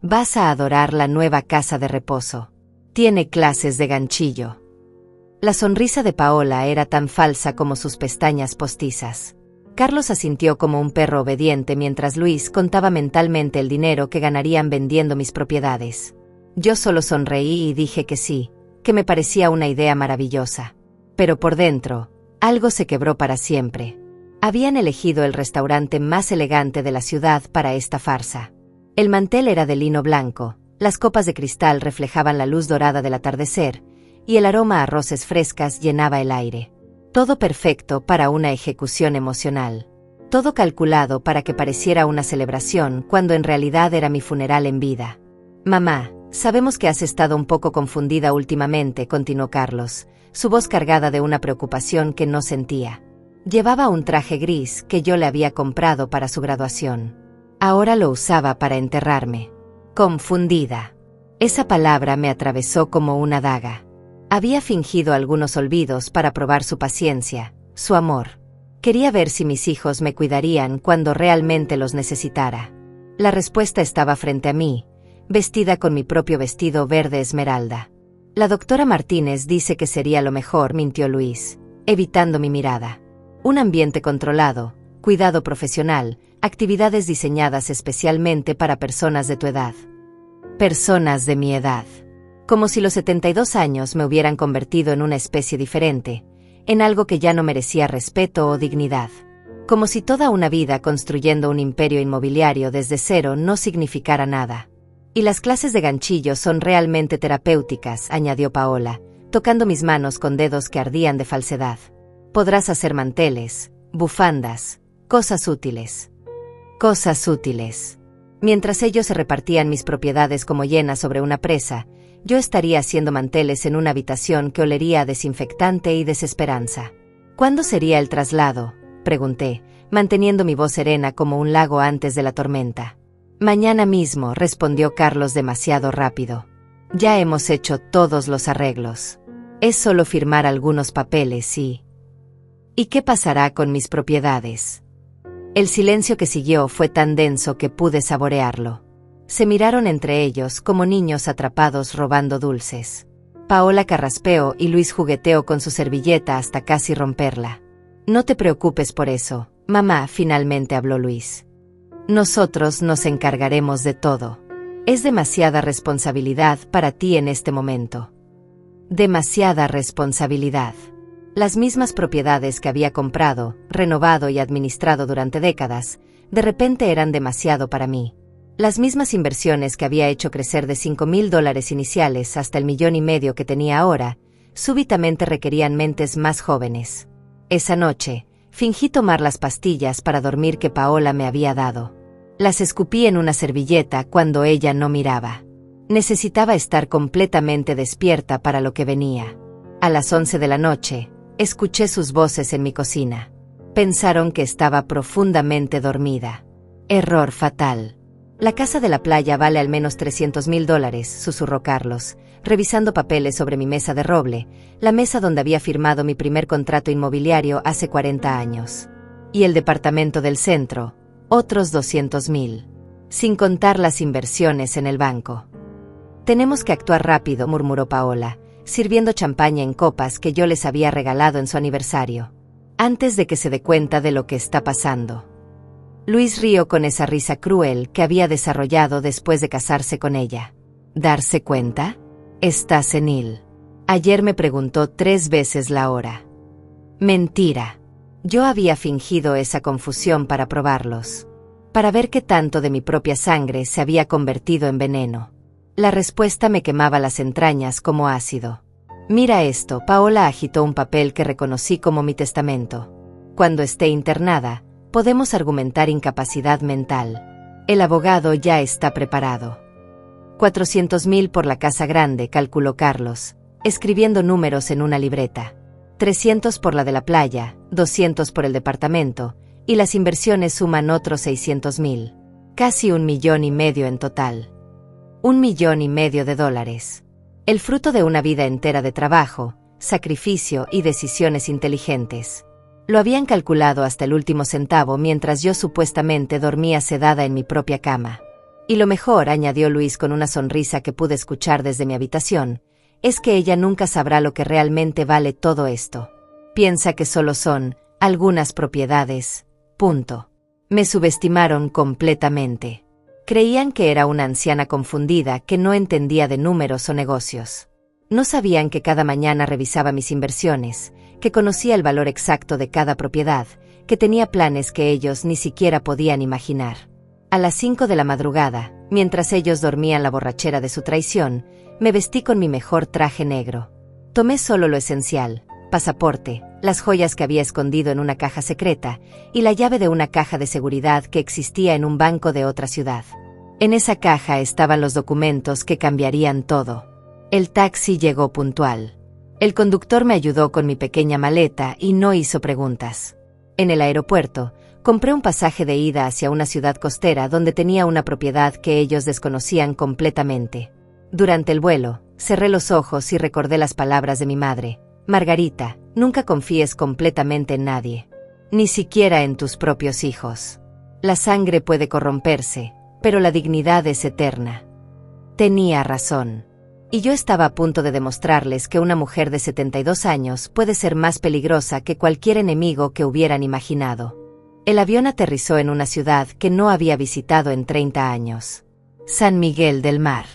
Vas a adorar la nueva casa de reposo. Tiene clases de ganchillo. La sonrisa de Paola era tan falsa como sus pestañas postizas. Carlos asintió como un perro obediente mientras Luis contaba mentalmente el dinero que ganarían vendiendo mis propiedades. Yo solo sonreí y dije que sí, que me parecía una idea maravillosa. Pero por dentro, algo se quebró para siempre. Habían elegido el restaurante más elegante de la ciudad para esta farsa. El mantel era de lino blanco, las copas de cristal reflejaban la luz dorada del atardecer, y el aroma a rosas frescas llenaba el aire. Todo perfecto para una ejecución emocional. Todo calculado para que pareciera una celebración cuando en realidad era mi funeral en vida. Mamá, sabemos que has estado un poco confundida últimamente, continuó Carlos, su voz cargada de una preocupación que no sentía. Llevaba un traje gris que yo le había comprado para su graduación. Ahora lo usaba para enterrarme. Confundida. Esa palabra me atravesó como una daga. Había fingido algunos olvidos para probar su paciencia, su amor. Quería ver si mis hijos me cuidarían cuando realmente los necesitara. La respuesta estaba frente a mí, vestida con mi propio vestido verde esmeralda. La doctora Martínez dice que sería lo mejor, mintió Luis, evitando mi mirada. Un ambiente controlado, cuidado profesional, actividades diseñadas especialmente para personas de tu edad. Personas de mi edad. Como si los 72 años me hubieran convertido en una especie diferente, en algo que ya no merecía respeto o dignidad. Como si toda una vida construyendo un imperio inmobiliario desde cero no significara nada. Y las clases de ganchillo son realmente terapéuticas, añadió Paola, tocando mis manos con dedos que ardían de falsedad. Podrás hacer manteles, bufandas, cosas útiles. Cosas útiles. Mientras ellos se repartían mis propiedades como llenas sobre una presa, yo estaría haciendo manteles en una habitación que olería a desinfectante y desesperanza. ¿Cuándo sería el traslado?, pregunté, manteniendo mi voz serena como un lago antes de la tormenta. Mañana mismo, respondió Carlos demasiado rápido. Ya hemos hecho todos los arreglos. Es solo firmar algunos papeles y... ¿Y qué pasará con mis propiedades? El silencio que siguió fue tan denso que pude saborearlo. Se miraron entre ellos como niños atrapados robando dulces. Paola carraspeó y Luis jugueteó con su servilleta hasta casi romperla. No te preocupes por eso, mamá, finalmente habló Luis. Nosotros nos encargaremos de todo. Es demasiada responsabilidad para ti en este momento. Demasiada responsabilidad. Las mismas propiedades que había comprado, renovado y administrado durante décadas, de repente eran demasiado para mí. Las mismas inversiones que había hecho crecer de $5,000 iniciales hasta el $1,500,000 que tenía ahora, súbitamente requerían mentes más jóvenes. Esa noche, fingí tomar las pastillas para dormir que Paola me había dado. Las escupí en una servilleta cuando ella no miraba. Necesitaba estar completamente despierta para lo que venía. A las 11 de la noche, escuché sus voces en mi cocina. Pensaron que estaba profundamente dormida. Error fatal. La casa de la playa vale al menos $300,000, susurró Carlos, revisando papeles sobre mi mesa de roble, la mesa donde había firmado mi primer contrato inmobiliario hace 40 años. Y el departamento del centro, otros $200,000. Sin contar las inversiones en el banco. Tenemos que actuar rápido, murmuró Paola, sirviendo champaña en copas que yo les había regalado en su aniversario. Antes de que se dé cuenta de lo que está pasando. Luis rió con esa risa cruel que había desarrollado después de casarse con ella. ¿Darse cuenta? Está senil. Ayer me preguntó 3 veces la hora. Mentira. Yo había fingido esa confusión para probarlos. Para ver qué tanto de mi propia sangre se había convertido en veneno. La respuesta me quemaba las entrañas como ácido. Mira esto, Paola agitó un papel que reconocí como mi testamento. Cuando esté internada, podemos argumentar incapacidad mental. El abogado ya está preparado. 400,000 por la casa grande, calculó Carlos, escribiendo números en una libreta. 300 por la de la playa, 200 por el departamento, y las inversiones suman otros 600,000. Casi $1,500,000 en total. $1,500,000. El fruto de una vida entera de trabajo, sacrificio y decisiones inteligentes. Lo habían calculado hasta el último centavo mientras yo supuestamente dormía sedada en mi propia cama. Y lo mejor, añadió Luis con una sonrisa que pude escuchar desde mi habitación, es que ella nunca sabrá lo que realmente vale todo esto. Piensa que solo son algunas propiedades. Punto. Me subestimaron completamente. Creían que era una anciana confundida que no entendía de números o negocios. No sabían que cada mañana revisaba mis inversiones, que conocía el valor exacto de cada propiedad, que tenía planes que ellos ni siquiera podían imaginar. A las 5 de la madrugada, mientras ellos dormían la borrachera de su traición, me vestí con mi mejor traje negro. Tomé solo lo esencial: pasaporte, las joyas que había escondido en una caja secreta y la llave de una caja de seguridad que existía en un banco de otra ciudad. En esa caja estaban los documentos que cambiarían todo. El taxi llegó puntual. El conductor me ayudó con mi pequeña maleta y no hizo preguntas. En el aeropuerto, compré un pasaje de ida hacia una ciudad costera donde tenía una propiedad que ellos desconocían completamente. Durante el vuelo, cerré los ojos y recordé las palabras de mi madre: Margarita, nunca confíes completamente en nadie. Ni siquiera en tus propios hijos. La sangre puede corromperse, pero la dignidad es eterna. Tenía razón. Y yo estaba a punto de demostrarles que una mujer de 72 años puede ser más peligrosa que cualquier enemigo que hubieran imaginado. El avión aterrizó en una ciudad que no había visitado en 30 años. San Miguel del Mar.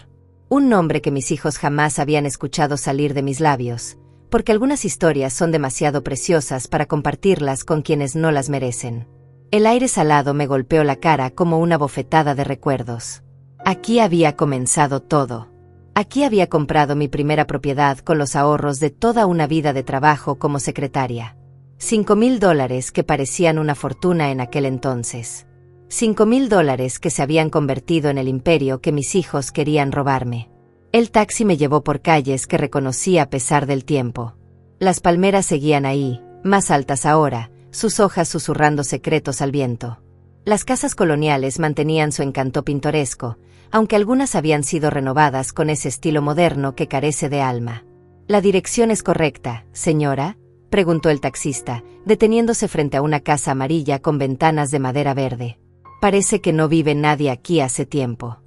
Un nombre que mis hijos jamás habían escuchado salir de mis labios, porque algunas historias son demasiado preciosas para compartirlas con quienes no las merecen. El aire salado me golpeó la cara como una bofetada de recuerdos. Aquí había comenzado todo. Aquí había comprado mi primera propiedad con los ahorros de toda una vida de trabajo como secretaria. $5,000 que parecían una fortuna en aquel entonces. $5,000 que se habían convertido en el imperio que mis hijos querían robarme. El taxi me llevó por calles que reconocí a pesar del tiempo. Las palmeras seguían ahí, más altas ahora, sus hojas susurrando secretos al viento. Las casas coloniales mantenían su encanto pintoresco, aunque algunas habían sido renovadas con ese estilo moderno que carece de alma. ¿La dirección es correcta, señora?, preguntó el taxista, deteniéndose frente a una casa amarilla con ventanas de madera verde. Parece que no vive nadie aquí hace tiempo.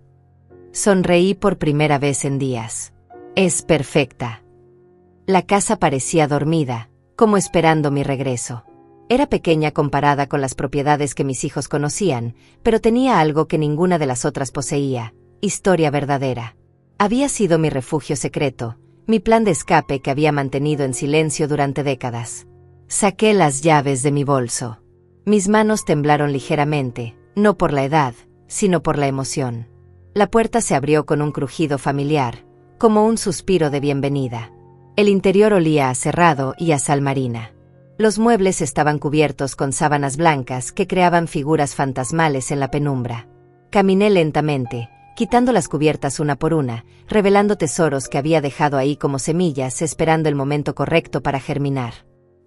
Sonreí por primera vez en días. Es perfecta. La casa parecía dormida, como esperando mi regreso. Era pequeña comparada con las propiedades que mis hijos conocían, pero tenía algo que ninguna de las otras poseía: historia verdadera. Había sido mi refugio secreto, mi plan de escape que había mantenido en silencio durante décadas. Saqué las llaves de mi bolso. Mis manos temblaron ligeramente, no por la edad, sino por la emoción. La puerta se abrió con un crujido familiar, como un suspiro de bienvenida. El interior olía a cerrado y a sal marina. Los muebles estaban cubiertos con sábanas blancas que creaban figuras fantasmales en la penumbra. Caminé lentamente, quitando las cubiertas una por una, revelando tesoros que había dejado ahí como semillas esperando el momento correcto para germinar.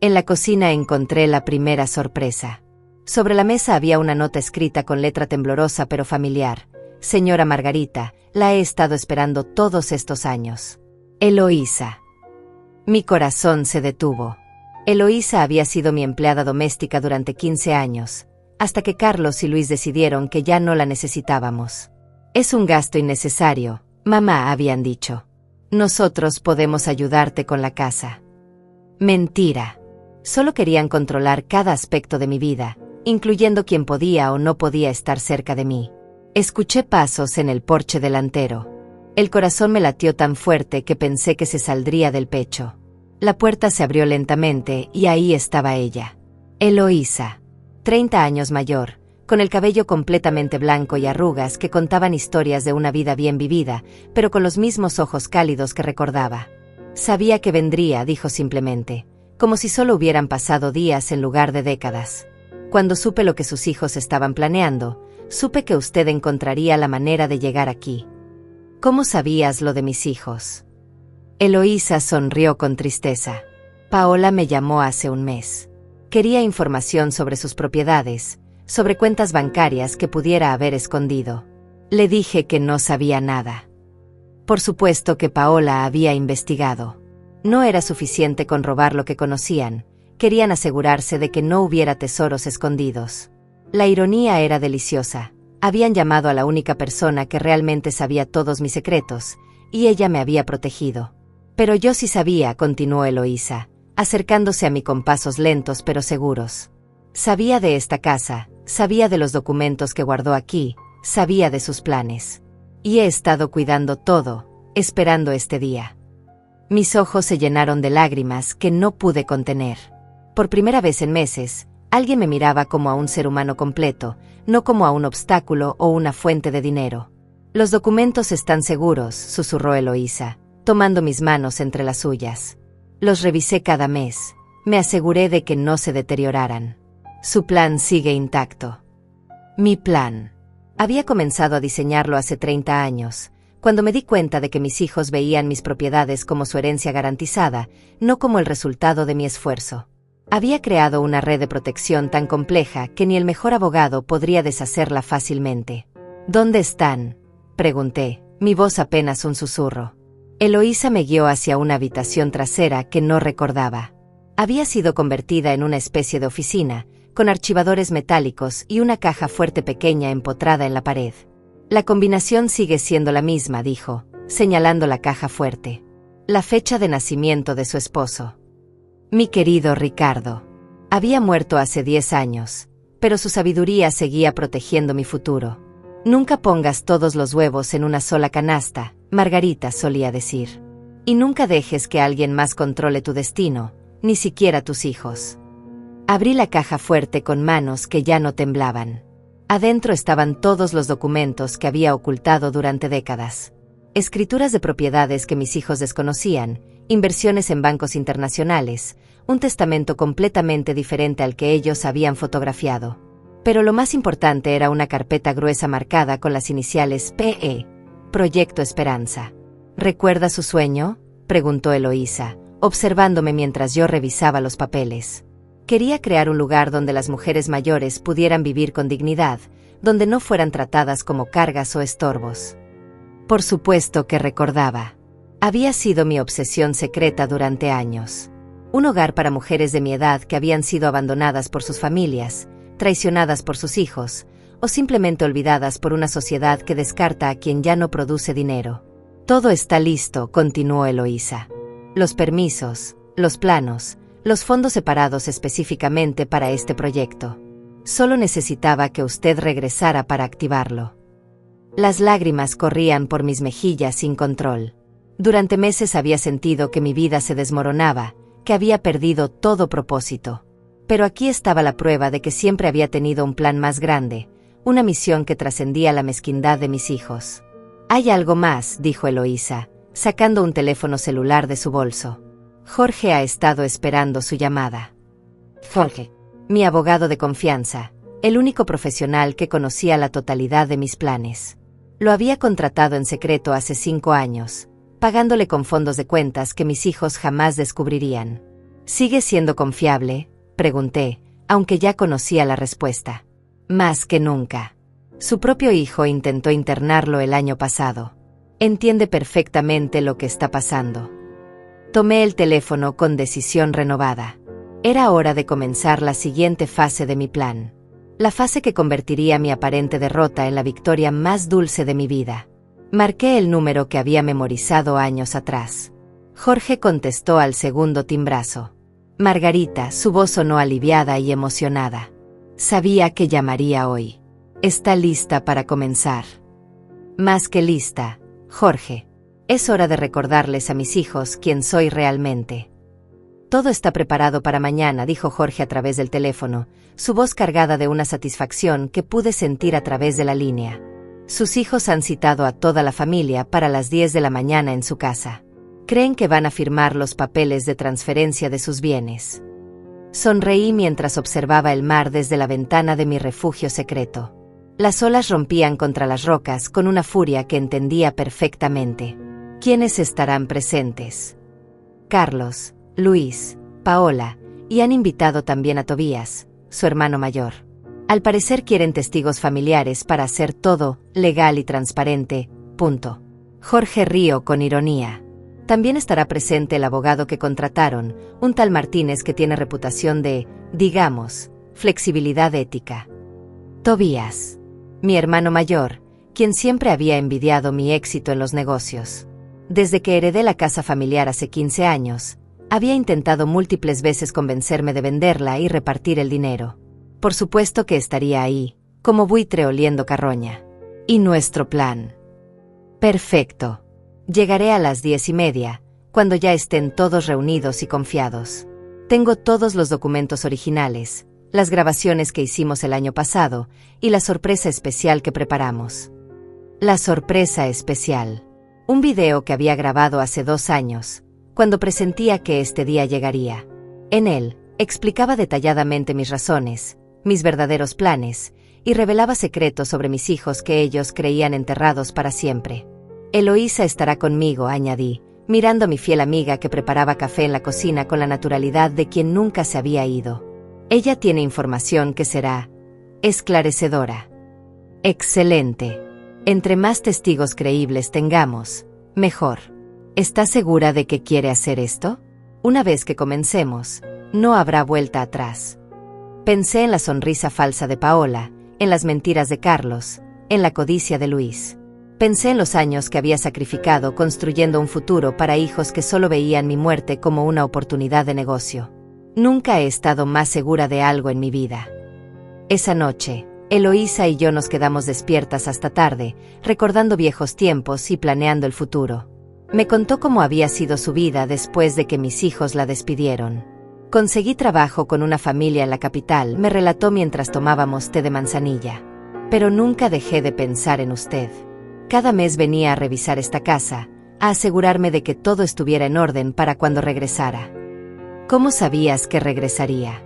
En la cocina encontré la primera sorpresa. Sobre la mesa había una nota escrita con letra temblorosa pero familiar: Señora Margarita, la he estado esperando todos estos años. Eloísa. Mi corazón se detuvo. Eloísa había sido mi empleada doméstica durante 15 años, hasta que Carlos y Luis decidieron que ya no la necesitábamos. Es un gasto innecesario, mamá, habían dicho. Nosotros podemos ayudarte con la casa. Mentira. Solo querían controlar cada aspecto de mi vida, incluyendo quién podía o no podía estar cerca de mí. Escuché pasos en el porche delantero. El corazón me latió tan fuerte que pensé que se saldría del pecho. La puerta se abrió lentamente y ahí estaba ella. Eloísa. 30 años mayor, con el cabello completamente blanco y arrugas que contaban historias de una vida bien vivida, pero con los mismos ojos cálidos que recordaba. Sabía que vendría, dijo simplemente, como si solo hubieran pasado días en lugar de décadas. Cuando supe lo que sus hijos estaban planeando, supe que usted encontraría la manera de llegar aquí. ¿Cómo sabías lo de mis hijos? Eloísa sonrió con tristeza. Paola me llamó hace un mes. Quería información sobre sus propiedades, sobre cuentas bancarias que pudiera haber escondido. Le dije que no sabía nada. Por supuesto que Paola había investigado. No era suficiente con robar lo que conocían, querían asegurarse de que no hubiera tesoros escondidos. La ironía era deliciosa. Habían llamado a la única persona que realmente sabía todos mis secretos, y ella me había protegido. Pero yo sí sabía, continuó Eloísa, acercándose a mí con pasos lentos pero seguros. Sabía de esta casa, sabía de los documentos que guardó aquí, sabía de sus planes. Y he estado cuidando todo, esperando este día. Mis ojos se llenaron de lágrimas que no pude contener. Por primera vez en meses, alguien me miraba como a un ser humano completo, no como a un obstáculo o una fuente de dinero. Los documentos están seguros, susurró Eloísa, tomando mis manos entre las suyas. Los revisé cada mes. Me aseguré de que no se deterioraran. Su plan sigue intacto. Mi plan. Había comenzado a diseñarlo hace 30 años, cuando me di cuenta de que mis hijos veían mis propiedades como su herencia garantizada, no como el resultado de mi esfuerzo. Había creado una red de protección tan compleja que ni el mejor abogado podría deshacerla fácilmente. ¿Dónde están?, pregunté, mi voz apenas un susurro. Eloísa me guió hacia una habitación trasera que no recordaba. Había sido convertida en una especie de oficina, con archivadores metálicos y una caja fuerte pequeña empotrada en la pared. La combinación sigue siendo la misma, dijo, señalando la caja fuerte. La fecha de nacimiento de su esposo. Mi querido Ricardo. Había muerto hace 10 años, pero su sabiduría seguía protegiendo mi futuro. Nunca pongas todos los huevos en una sola canasta, Margarita solía decir. Y nunca dejes que alguien más controle tu destino, ni siquiera tus hijos. Abrí la caja fuerte con manos que ya no temblaban. Adentro estaban todos los documentos que había ocultado durante décadas. Escrituras de propiedades que mis hijos desconocían, inversiones en bancos internacionales, un testamento completamente diferente al que ellos habían fotografiado. Pero lo más importante era una carpeta gruesa marcada con las iniciales PE, Proyecto Esperanza. ¿Recuerda su sueño?, preguntó Eloísa, observándome mientras yo revisaba los papeles. Quería crear un lugar donde las mujeres mayores pudieran vivir con dignidad, donde no fueran tratadas como cargas o estorbos. Por supuesto que recordaba. Había sido mi obsesión secreta durante años. Un hogar para mujeres de mi edad que habían sido abandonadas por sus familias, traicionadas por sus hijos, o simplemente olvidadas por una sociedad que descarta a quien ya no produce dinero. Todo está listo, continuó Eloísa. Los permisos, los planos, los fondos separados específicamente para este proyecto. Solo necesitaba que usted regresara para activarlo. Las lágrimas corrían por mis mejillas sin control. Durante meses había sentido que mi vida se desmoronaba, que había perdido todo propósito. Pero aquí estaba la prueba de que siempre había tenido un plan más grande, una misión que trascendía la mezquindad de mis hijos. «Hay algo más», dijo Eloísa, sacando un teléfono celular de su bolso. Jorge ha estado esperando su llamada. Jorge, mi abogado de confianza, el único profesional que conocía la totalidad de mis planes. Lo había contratado en secreto hace 5 años, pagándole con fondos de cuentas que mis hijos jamás descubrirían. ¿Sigue siendo confiable?, pregunté, aunque ya conocía la respuesta. Más que nunca. Su propio hijo intentó internarlo el año pasado. Entiende perfectamente lo que está pasando. Tomé el teléfono con decisión renovada. Era hora de comenzar la siguiente fase de mi plan. La fase que convertiría mi aparente derrota en la victoria más dulce de mi vida. Marqué el número que había memorizado años atrás. Jorge contestó al segundo timbrazo. Margarita, su voz sonó aliviada y emocionada. Sabía que llamaría hoy. ¿Está lista para comenzar? Más que lista, Jorge. Es hora de recordarles a mis hijos quién soy realmente. Todo está preparado para mañana, dijo Jorge a través del teléfono, su voz cargada de una satisfacción que pude sentir a través de la línea. Sus hijos han citado a toda la familia para las 10 de la mañana en su casa. Creen que van a firmar los papeles de transferencia de sus bienes. Sonreí mientras observaba el mar desde la ventana de mi refugio secreto. Las olas rompían contra las rocas con una furia que entendía perfectamente. ¿Quiénes estarán presentes? Carlos, Luis, Paola, y han invitado también a Tobías, su hermano mayor. Al parecer quieren testigos familiares para hacer todo legal y transparente, punto. Jorge rió con ironía. También estará presente el abogado que contrataron, un tal Martínez que tiene reputación de, digamos, flexibilidad ética. Tobías. mi hermano mayor, quien siempre había envidiado mi éxito en los negocios. Desde que heredé la casa familiar hace 15 años, había intentado múltiples veces convencerme de venderla y repartir el dinero. Por supuesto que estaría ahí, como buitre oliendo carroña. ¿Y nuestro plan? Perfecto. Llegaré a las 10:30, cuando ya estén todos reunidos y confiados. Tengo todos los documentos originales, las grabaciones que hicimos el año pasado y la sorpresa especial que preparamos. La sorpresa especial. Un video que había grabado hace 2 años, cuando presentía que este día llegaría. En él, explicaba detalladamente mis razones, mis verdaderos planes, y revelaba secretos sobre mis hijos que ellos creían enterrados para siempre. Eloísa estará conmigo, añadí, mirando a mi fiel amiga que preparaba café en la cocina con la naturalidad de quien nunca se había ido. Ella tiene información que será esclarecedora. Excelente. Entre más testigos creíbles tengamos, mejor. ¿Estás segura de que quiere hacer esto? Una vez que comencemos, no habrá vuelta atrás. Pensé en la sonrisa falsa de Paola, en las mentiras de Carlos, en la codicia de Luis. Pensé en los años que había sacrificado construyendo un futuro para hijos que solo veían mi muerte como una oportunidad de negocio. Nunca he estado más segura de algo en mi vida. Esa noche, Eloísa y yo nos quedamos despiertas hasta tarde, recordando viejos tiempos y planeando el futuro. Me contó cómo había sido su vida después de que mis hijos la despidieron. Conseguí trabajo con una familia en la capital, me relató mientras tomábamos té de manzanilla. Pero nunca dejé de pensar en usted. Cada mes venía a revisar esta casa, a asegurarme de que todo estuviera en orden para cuando regresara. ¿Cómo sabías que regresaría?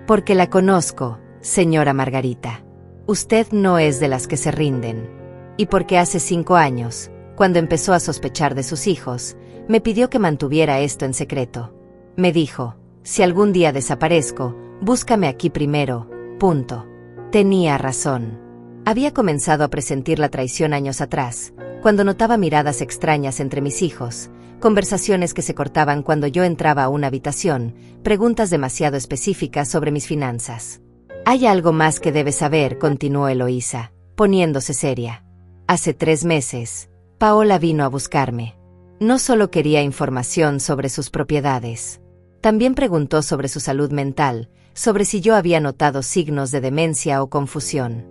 Porque la conozco, señora Margarita. Usted no es de las que se rinden. Y porque hace 5 años, cuando empezó a sospechar de sus hijos, me pidió que mantuviera esto en secreto. Me dijo, si algún día desaparezco, búscame aquí primero, punto. Tenía razón. Había comenzado a presentir la traición años atrás, cuando notaba miradas extrañas entre mis hijos, conversaciones que se cortaban cuando yo entraba a una habitación, preguntas demasiado específicas sobre mis finanzas. Hay algo más que debes saber, continuó Eloísa, poniéndose seria. Hace 3 meses, Paola vino a buscarme. No solo quería información sobre sus propiedades. También preguntó sobre su salud mental, sobre si yo había notado signos de demencia o confusión.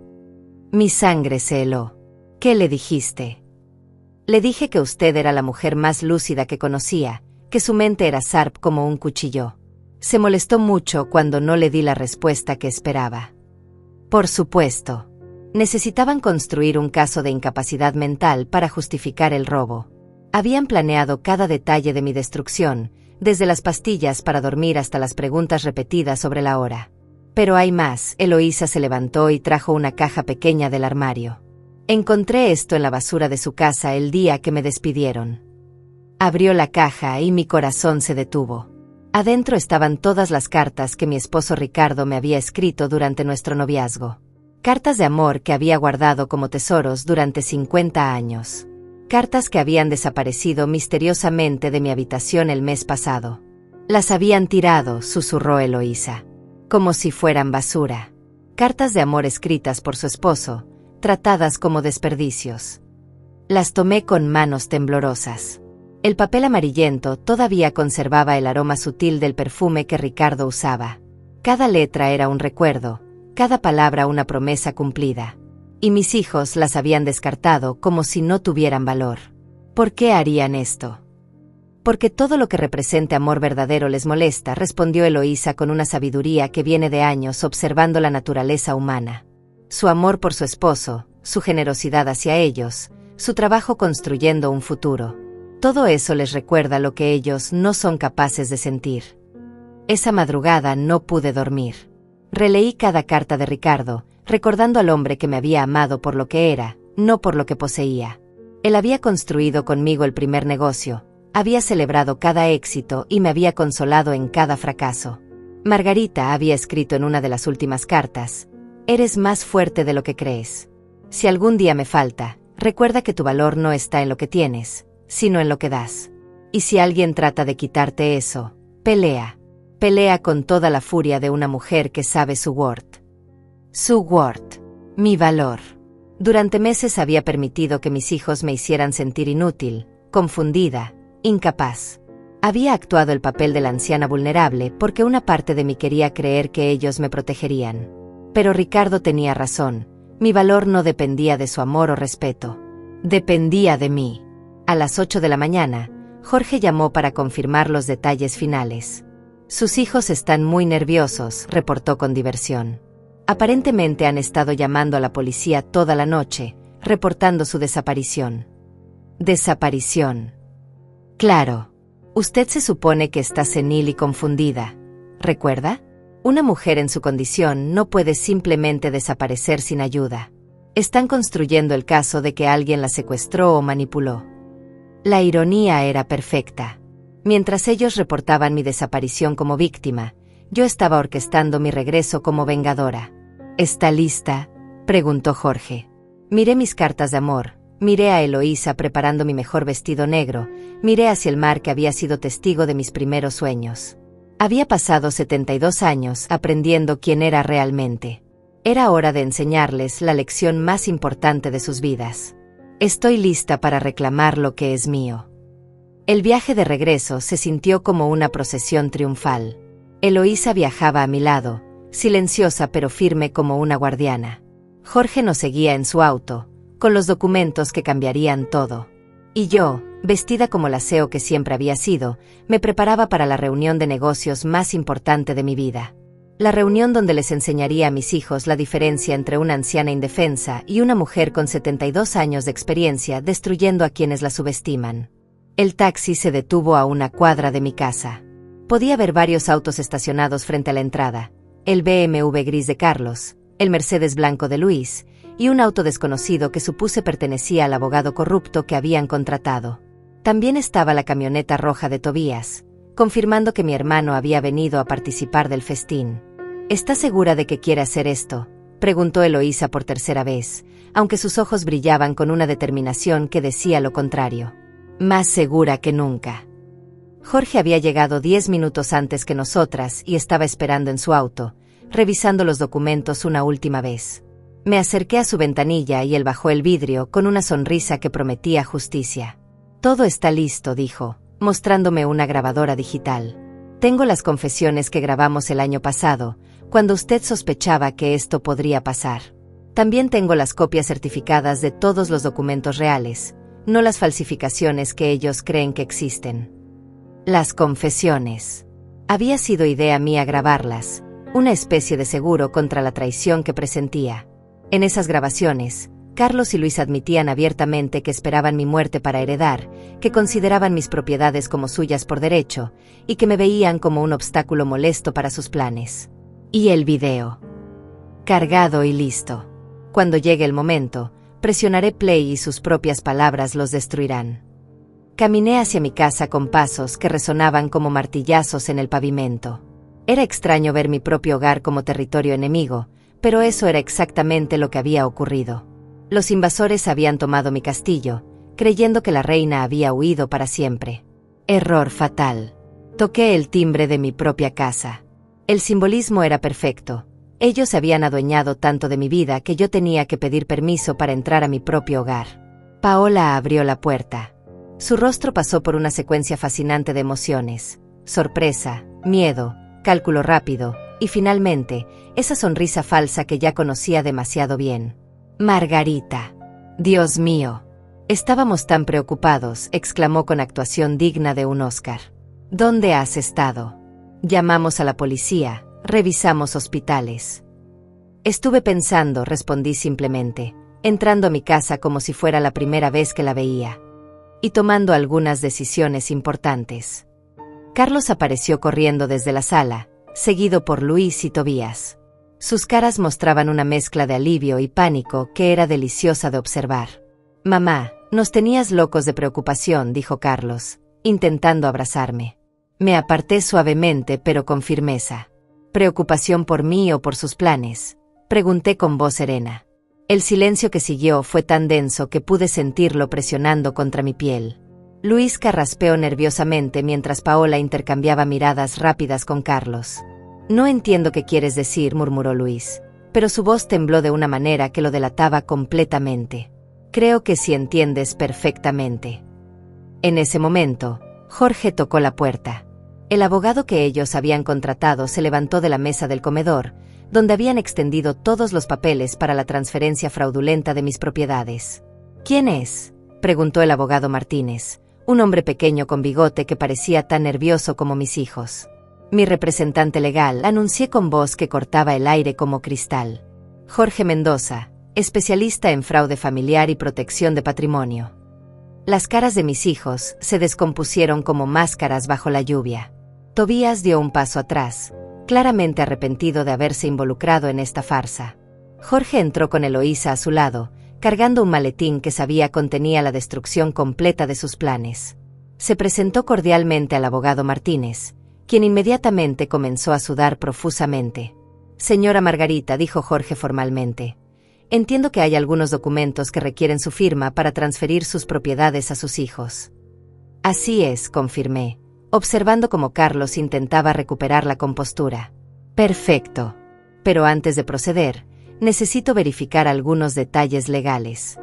Mi sangre se heló. ¿Qué le dijiste? Le dije que usted era la mujer más lúcida que conocía, que su mente era sharp como un cuchillo. Se molestó mucho cuando no le di la respuesta que esperaba. Por supuesto. Necesitaban construir un caso de incapacidad mental para justificar el robo. Habían planeado cada detalle de mi destrucción, desde las pastillas para dormir hasta las preguntas repetidas sobre la hora. Pero hay más. Eloísa se levantó y trajo una caja pequeña del armario. Encontré esto en la basura de su casa el día que me despidieron. Abrió la caja y mi corazón se detuvo. Adentro estaban todas las cartas que mi esposo Ricardo me había escrito durante nuestro noviazgo. Cartas de amor que había guardado como tesoros durante 50 años. Cartas que habían desaparecido misteriosamente de mi habitación el mes pasado. Las habían tirado, susurró Eloísa. Como si fueran basura. Cartas de amor escritas por su esposo, tratadas como desperdicios. Las tomé con manos temblorosas. El papel amarillento todavía conservaba el aroma sutil del perfume que Ricardo usaba. Cada letra era un recuerdo, cada palabra una promesa cumplida. Y mis hijos las habían descartado como si no tuvieran valor. ¿Por qué harían esto? Porque todo lo que represente amor verdadero les molesta, respondió Eloísa con una sabiduría que viene de años observando la naturaleza humana. Su amor por su esposo, su generosidad hacia ellos, su trabajo construyendo un futuro. Todo eso les recuerda lo que ellos no son capaces de sentir. Esa madrugada no pude dormir. Releí cada carta de Ricardo, recordando al hombre que me había amado por lo que era, no por lo que poseía. Él había construido conmigo el primer negocio, había celebrado cada éxito y me había consolado en cada fracaso. Margarita había escrito en una de las últimas cartas, «Eres más fuerte de lo que crees. Si algún día me falta, recuerda que tu valor no está en lo que tienes, sino en lo que das. Y si alguien trata de quitarte eso, pelea. Pelea con toda la furia de una mujer que sabe su worth. Su worth. Mi valor. Durante meses había permitido que mis hijos me hicieran sentir inútil, confundida, incapaz. Había actuado el papel de la anciana vulnerable porque una parte de mí quería creer que ellos me protegerían. Pero Ricardo tenía razón, mi valor no dependía de su amor o respeto. Dependía de mí. A las 8 de la mañana, Jorge llamó para confirmar los detalles finales. Sus hijos están muy nerviosos, reportó con diversión. Aparentemente han estado llamando a la policía toda la noche, reportando su desaparición. Desaparición. Claro. Usted se supone que está senil y confundida. ¿Recuerda? Una mujer en su condición no puede simplemente desaparecer sin ayuda. Están construyendo el caso de que alguien la secuestró o manipuló. La ironía era perfecta. Mientras ellos reportaban mi desaparición como víctima, yo estaba orquestando mi regreso como vengadora. ¿Está lista?, preguntó Jorge. Miré mis cartas de amor, miré a Eloísa preparando mi mejor vestido negro, miré hacia el mar que había sido testigo de mis primeros sueños. Había pasado 72 años aprendiendo quién era realmente. Era hora de enseñarles la lección más importante de sus vidas. Estoy lista para reclamar lo que es mío. El viaje de regreso se sintió como una procesión triunfal. Eloísa viajaba a mi lado, silenciosa pero firme como una guardiana. Jorge nos seguía en su auto, con los documentos que cambiarían todo. Y yo, vestida como la CEO que siempre había sido, me preparaba para la reunión de negocios más importante de mi vida. La reunión donde les enseñaría a mis hijos la diferencia entre una anciana indefensa y una mujer con 72 años de experiencia destruyendo a quienes la subestiman. El taxi se detuvo a una cuadra de mi casa. Podía ver varios autos estacionados frente a la entrada, el BMW gris de Carlos, el Mercedes blanco de Luis, y un auto desconocido que supuse pertenecía al abogado corrupto que habían contratado. También estaba la camioneta roja de Tobías, confirmando que mi hermano había venido a participar del festín. ¿Está segura de que quiere hacer esto?, preguntó Eloísa por tercera vez, aunque sus ojos brillaban con una determinación que decía lo contrario. Más segura que nunca. Jorge había llegado 10 minutos antes que nosotras y estaba esperando en su auto, revisando los documentos una última vez. Me acerqué a su ventanilla y él bajó el vidrio con una sonrisa que prometía justicia. Todo está listo, dijo, mostrándome una grabadora digital. Tengo las confesiones que grabamos el año pasado, cuando usted sospechaba que esto podría pasar. También tengo las copias certificadas de todos los documentos reales, no las falsificaciones que ellos creen que existen. Las confesiones. Había sido idea mía grabarlas, una especie de seguro contra la traición que presentía. En esas grabaciones, Carlos y Luis admitían abiertamente que esperaban mi muerte para heredar, que consideraban mis propiedades como suyas por derecho, y que me veían como un obstáculo molesto para sus planes. Y el video. Cargado y listo. Cuando llegue el momento, presionaré play y sus propias palabras los destruirán. Caminé hacia mi casa con pasos que resonaban como martillazos en el pavimento. Era extraño ver mi propio hogar como territorio enemigo, pero eso era exactamente lo que había ocurrido. Los invasores habían tomado mi castillo, creyendo que la reina había huido para siempre. Error fatal. Toqué el timbre de mi propia casa. El simbolismo era perfecto. Ellos se habían adueñado tanto de mi vida que yo tenía que pedir permiso para entrar a mi propio hogar. Paola abrió la puerta. Su rostro pasó por una secuencia fascinante de emociones: sorpresa, miedo, cálculo rápido, y finalmente, esa sonrisa falsa que ya conocía demasiado bien. Margarita. Dios mío. Estábamos tan preocupados, exclamó con actuación digna de un Oscar. ¿Dónde has estado? Llamamos a la policía, revisamos hospitales. Estuve pensando, respondí simplemente, entrando a mi casa como si fuera la primera vez que la veía. Y tomando algunas decisiones importantes. Carlos apareció corriendo desde la sala, seguido por Luis y Tobías. Sus caras mostraban una mezcla de alivio y pánico que era deliciosa de observar. Mamá, nos tenías locos de preocupación, dijo Carlos, intentando abrazarme. Me aparté suavemente pero con firmeza. ¿Preocupación por mí o por sus planes?, pregunté con voz serena. El silencio que siguió fue tan denso que pude sentirlo presionando contra mi piel. Luis carraspeó nerviosamente mientras Paola intercambiaba miradas rápidas con Carlos. No entiendo qué quieres decir, murmuró Luis, pero su voz tembló de una manera que lo delataba completamente. Creo que sí entiendes perfectamente. En ese momento, Jorge tocó la puerta. El abogado que ellos habían contratado se levantó de la mesa del comedor, donde habían extendido todos los papeles para la transferencia fraudulenta de mis propiedades. ¿Quién es?, preguntó el abogado Martínez, un hombre pequeño con bigote que parecía tan nervioso como mis hijos. Mi representante legal, anuncié con voz que cortaba el aire como cristal. Jorge Mendoza, especialista en fraude familiar y protección de patrimonio. Las caras de mis hijos se descompusieron como máscaras bajo la lluvia. Tobías dio un paso atrás, claramente arrepentido de haberse involucrado en esta farsa. Jorge entró con Eloísa a su lado, cargando un maletín que sabía contenía la destrucción completa de sus planes. Se presentó cordialmente al abogado Martínez, quien inmediatamente comenzó a sudar profusamente. Señora Margarita, dijo Jorge formalmente, entiendo que hay algunos documentos que requieren su firma para transferir sus propiedades a sus hijos. Así es, confirmé, observando cómo Carlos intentaba recuperar la compostura. Perfecto. Pero antes de proceder, necesito verificar algunos detalles legales.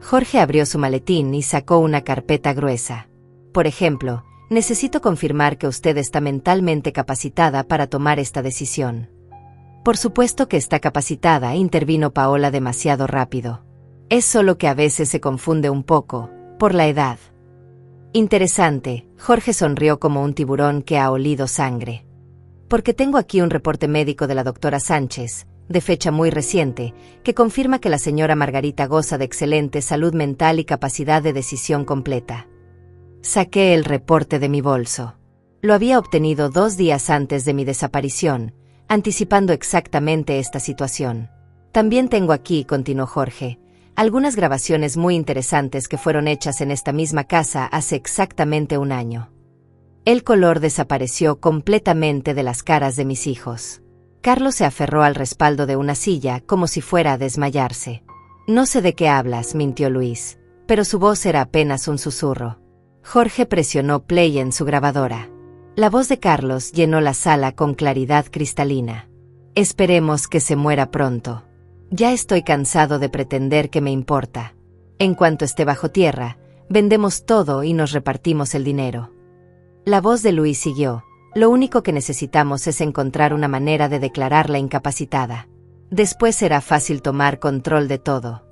Jorge abrió su maletín y sacó una carpeta gruesa. Por ejemplo, necesito confirmar que usted está mentalmente capacitada para tomar esta decisión. Por supuesto que está capacitada, intervino Paola demasiado rápido. Es solo que a veces se confunde un poco, por la edad. Interesante, Jorge sonrió como un tiburón que ha olido sangre. Porque tengo aquí un reporte médico de la doctora Sánchez, de fecha muy reciente, que confirma que la señora Margarita goza de excelente salud mental y capacidad de decisión completa. Saqué el reporte de mi bolso. Lo había obtenido 2 días antes de mi desaparición, anticipando exactamente esta situación. También tengo aquí, continuó Jorge, algunas grabaciones muy interesantes que fueron hechas en esta misma casa hace exactamente 1 año. El color desapareció completamente de las caras de mis hijos. Carlos se aferró al respaldo de una silla como si fuera a desmayarse. No sé de qué hablas, mintió Luis, pero su voz era apenas un susurro. Jorge presionó play en su grabadora. La voz de Carlos llenó la sala con claridad cristalina. Esperemos que se muera pronto. Ya estoy cansado de pretender que me importa. En cuanto esté bajo tierra, vendemos todo y nos repartimos el dinero. La voz de Luis siguió. Lo único que necesitamos es encontrar una manera de declararla incapacitada. Después será fácil tomar control de todo.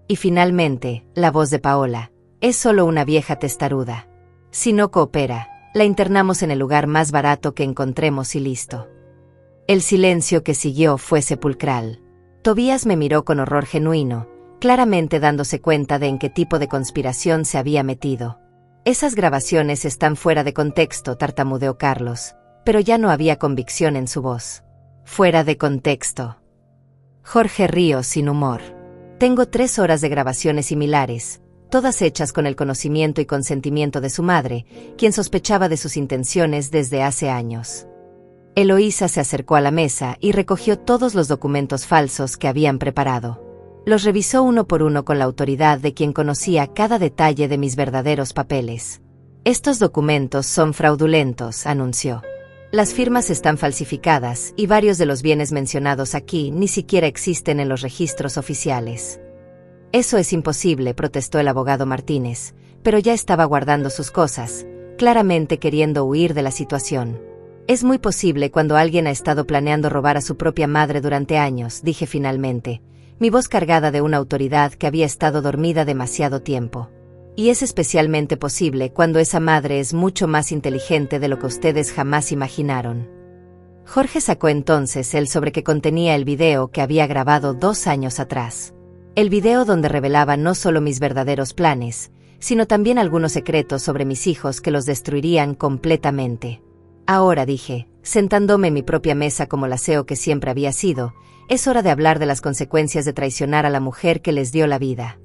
Y finalmente, la voz de Paola. Es solo una vieja testaruda. Si no coopera, la internamos en el lugar más barato que encontremos y listo. El silencio que siguió fue sepulcral. Tobías me miró con horror genuino, claramente dándose cuenta de en qué tipo de conspiración se había metido. Esas grabaciones están fuera de contexto, tartamudeó Carlos, pero ya no había convicción en su voz. Fuera de contexto. Jorge rió sin humor. Tengo 3 horas de grabaciones similares, todas hechas con el conocimiento y consentimiento de su madre, quien sospechaba de sus intenciones desde hace años. Eloísa se acercó a la mesa y recogió todos los documentos falsos que habían preparado. Los revisó uno por uno con la autoridad de quien conocía cada detalle de mis verdaderos papeles. Estos documentos son fraudulentos, anunció. Las firmas están falsificadas y varios de los bienes mencionados aquí ni siquiera existen en los registros oficiales. Eso es imposible, protestó el abogado Martínez, pero ya estaba guardando sus cosas, claramente queriendo huir de la situación. Es muy posible cuando alguien ha estado planeando robar a su propia madre durante años, dije finalmente, mi voz cargada de una autoridad que había estado dormida demasiado tiempo. Y es especialmente posible cuando esa madre es mucho más inteligente de lo que ustedes jamás imaginaron. Jorge sacó entonces el sobre que contenía el video que había grabado 2 años atrás. El video donde revelaba no solo mis verdaderos planes, sino también algunos secretos sobre mis hijos que los destruirían completamente. Ahora, dije, sentándome en mi propia mesa como la CEO que siempre había sido, es hora de hablar de las consecuencias de traicionar a la mujer que les dio la vida.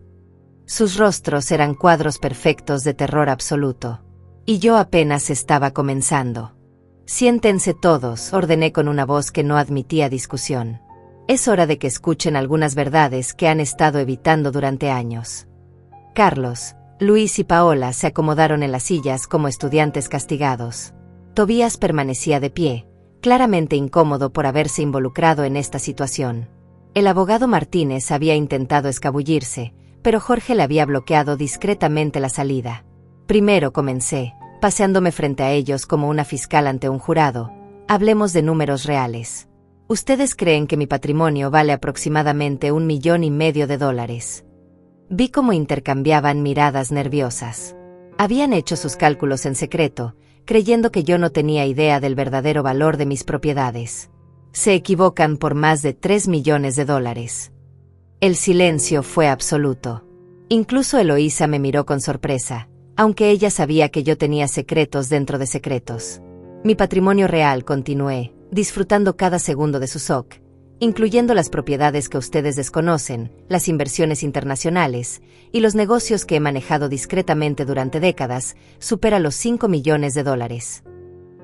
Sus rostros eran cuadros perfectos de terror absoluto. Y yo apenas estaba comenzando. Siéntense todos, ordené con una voz que no admitía discusión. Es hora de que escuchen algunas verdades que han estado evitando durante años. Carlos, Luis y Paola se acomodaron en las sillas como estudiantes castigados. Tobías permanecía de pie, claramente incómodo por haberse involucrado en esta situación. El abogado Martínez había intentado escabullirse, pero Jorge le había bloqueado discretamente la salida. Primero comencé, paseándome frente a ellos como una fiscal ante un jurado. Hablemos de números reales. Ustedes creen que mi patrimonio vale aproximadamente $1,500,000. Vi cómo intercambiaban miradas nerviosas. Habían hecho sus cálculos en secreto, creyendo que yo no tenía idea del verdadero valor de mis propiedades. Se equivocan por más de $3 millones. El silencio fue absoluto. Incluso Eloísa me miró con sorpresa, aunque ella sabía que yo tenía secretos dentro de secretos. Mi patrimonio real, continué, disfrutando cada segundo de su SOC, incluyendo las propiedades que ustedes desconocen, las inversiones internacionales y los negocios que he manejado discretamente durante décadas, supera los $5 millones.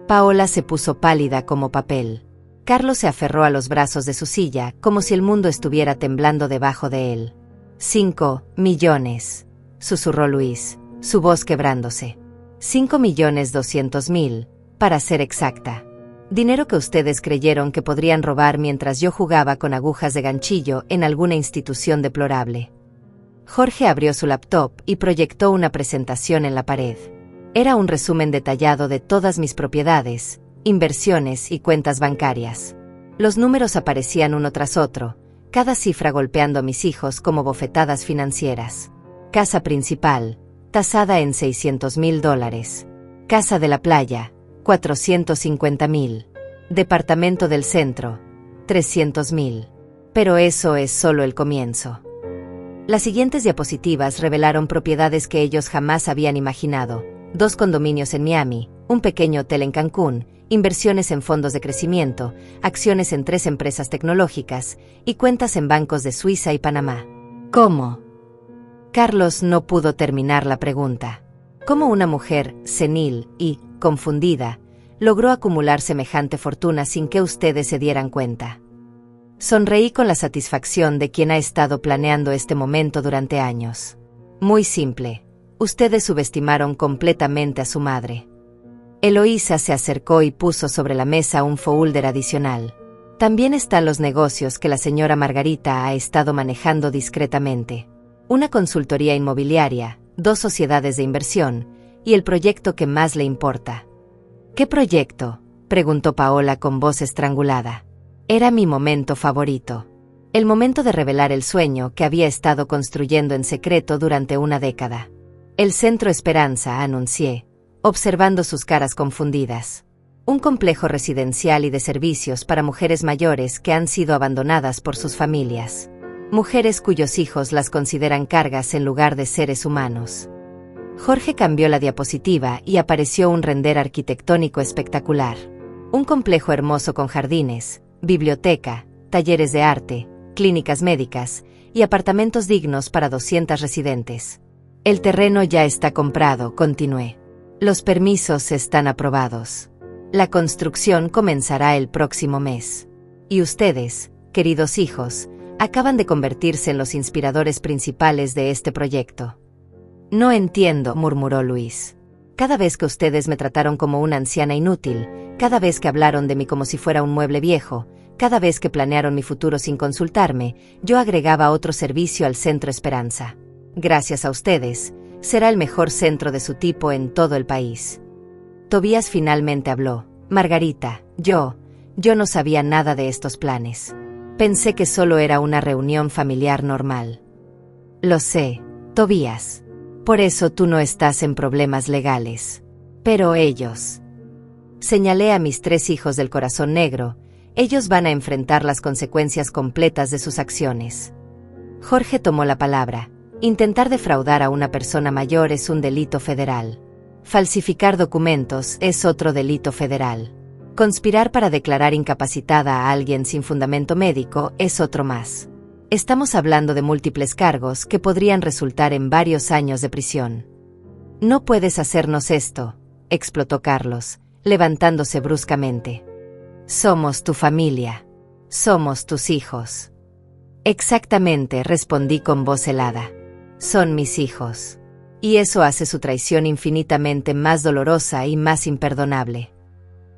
Paola se puso pálida como papel. Carlos se aferró a los brazos de su silla, como si el mundo estuviera temblando debajo de él. «$5 millones», susurró Luis, su voz quebrándose. $5,200,000, para ser exacta. Dinero que ustedes creyeron que podrían robar mientras yo jugaba con agujas de ganchillo en alguna institución deplorable. Jorge abrió su laptop y proyectó una presentación en la pared. Era un resumen detallado de todas mis propiedades, inversiones y cuentas bancarias. Los números aparecían uno tras otro, cada cifra golpeando a mis hijos como bofetadas financieras. Casa principal, tasada en $600,000. Casa de la playa, $450,000. Departamento del centro, $300,000. Pero eso es solo el comienzo. Las siguientes diapositivas revelaron propiedades que ellos jamás habían imaginado: 2 condominios en Miami, un pequeño hotel en Cancún, inversiones en fondos de crecimiento, acciones en 3 empresas tecnológicas y cuentas en bancos de Suiza y Panamá. ¿Cómo? Carlos no pudo terminar la pregunta. ¿Cómo una mujer, senil y confundida, logró acumular semejante fortuna sin que ustedes se dieran cuenta? Sonreí con la satisfacción de quien ha estado planeando este momento durante años. Muy simple. Ustedes subestimaron completamente a su madre. Eloísa se acercó y puso sobre la mesa un folder adicional. También están los negocios que la señora Margarita ha estado manejando discretamente. Una consultoría inmobiliaria, 2 sociedades de inversión, y el proyecto que más le importa. ¿Qué proyecto?, preguntó Paola con voz estrangulada. Era mi momento favorito. El momento de revelar el sueño que había estado construyendo en secreto durante una década. El Centro Esperanza, anuncié, observando sus caras confundidas. Un complejo residencial y de servicios para mujeres mayores que han sido abandonadas por sus familias. Mujeres cuyos hijos las consideran cargas en lugar de seres humanos. Jorge cambió la diapositiva y apareció un render arquitectónico espectacular. Un complejo hermoso con jardines, biblioteca, talleres de arte, clínicas médicas y apartamentos dignos para 200 residentes. El terreno ya está comprado, continué. Los permisos están aprobados. La construcción comenzará el próximo mes. Y ustedes, queridos hijos, acaban de convertirse en los inspiradores principales de este proyecto. No entiendo, murmuró Luis. Cada vez que ustedes me trataron como una anciana inútil, cada vez que hablaron de mí como si fuera un mueble viejo, cada vez que planearon mi futuro sin consultarme, yo agregaba otro servicio al Centro Esperanza. Gracias a ustedes, será el mejor centro de su tipo en todo el país. Tobías finalmente habló. Margarita, yo no sabía nada de estos planes. Pensé que solo era una reunión familiar normal. Lo sé, Tobías. Por eso tú no estás en problemas legales. Pero ellos. Señalé a mis 3 hijos del corazón negro. Ellos van a enfrentar las consecuencias completas de sus acciones. Jorge tomó la palabra. Intentar defraudar a una persona mayor es un delito federal. Falsificar documentos es otro delito federal. Conspirar para declarar incapacitada a alguien sin fundamento médico es otro más. Estamos hablando de múltiples cargos que podrían resultar en varios años de prisión. No puedes hacernos esto, explotó Carlos, levantándose bruscamente. Somos tu familia. Somos tus hijos. Exactamente, respondí con voz helada. Son mis hijos. Y eso hace su traición infinitamente más dolorosa y más imperdonable.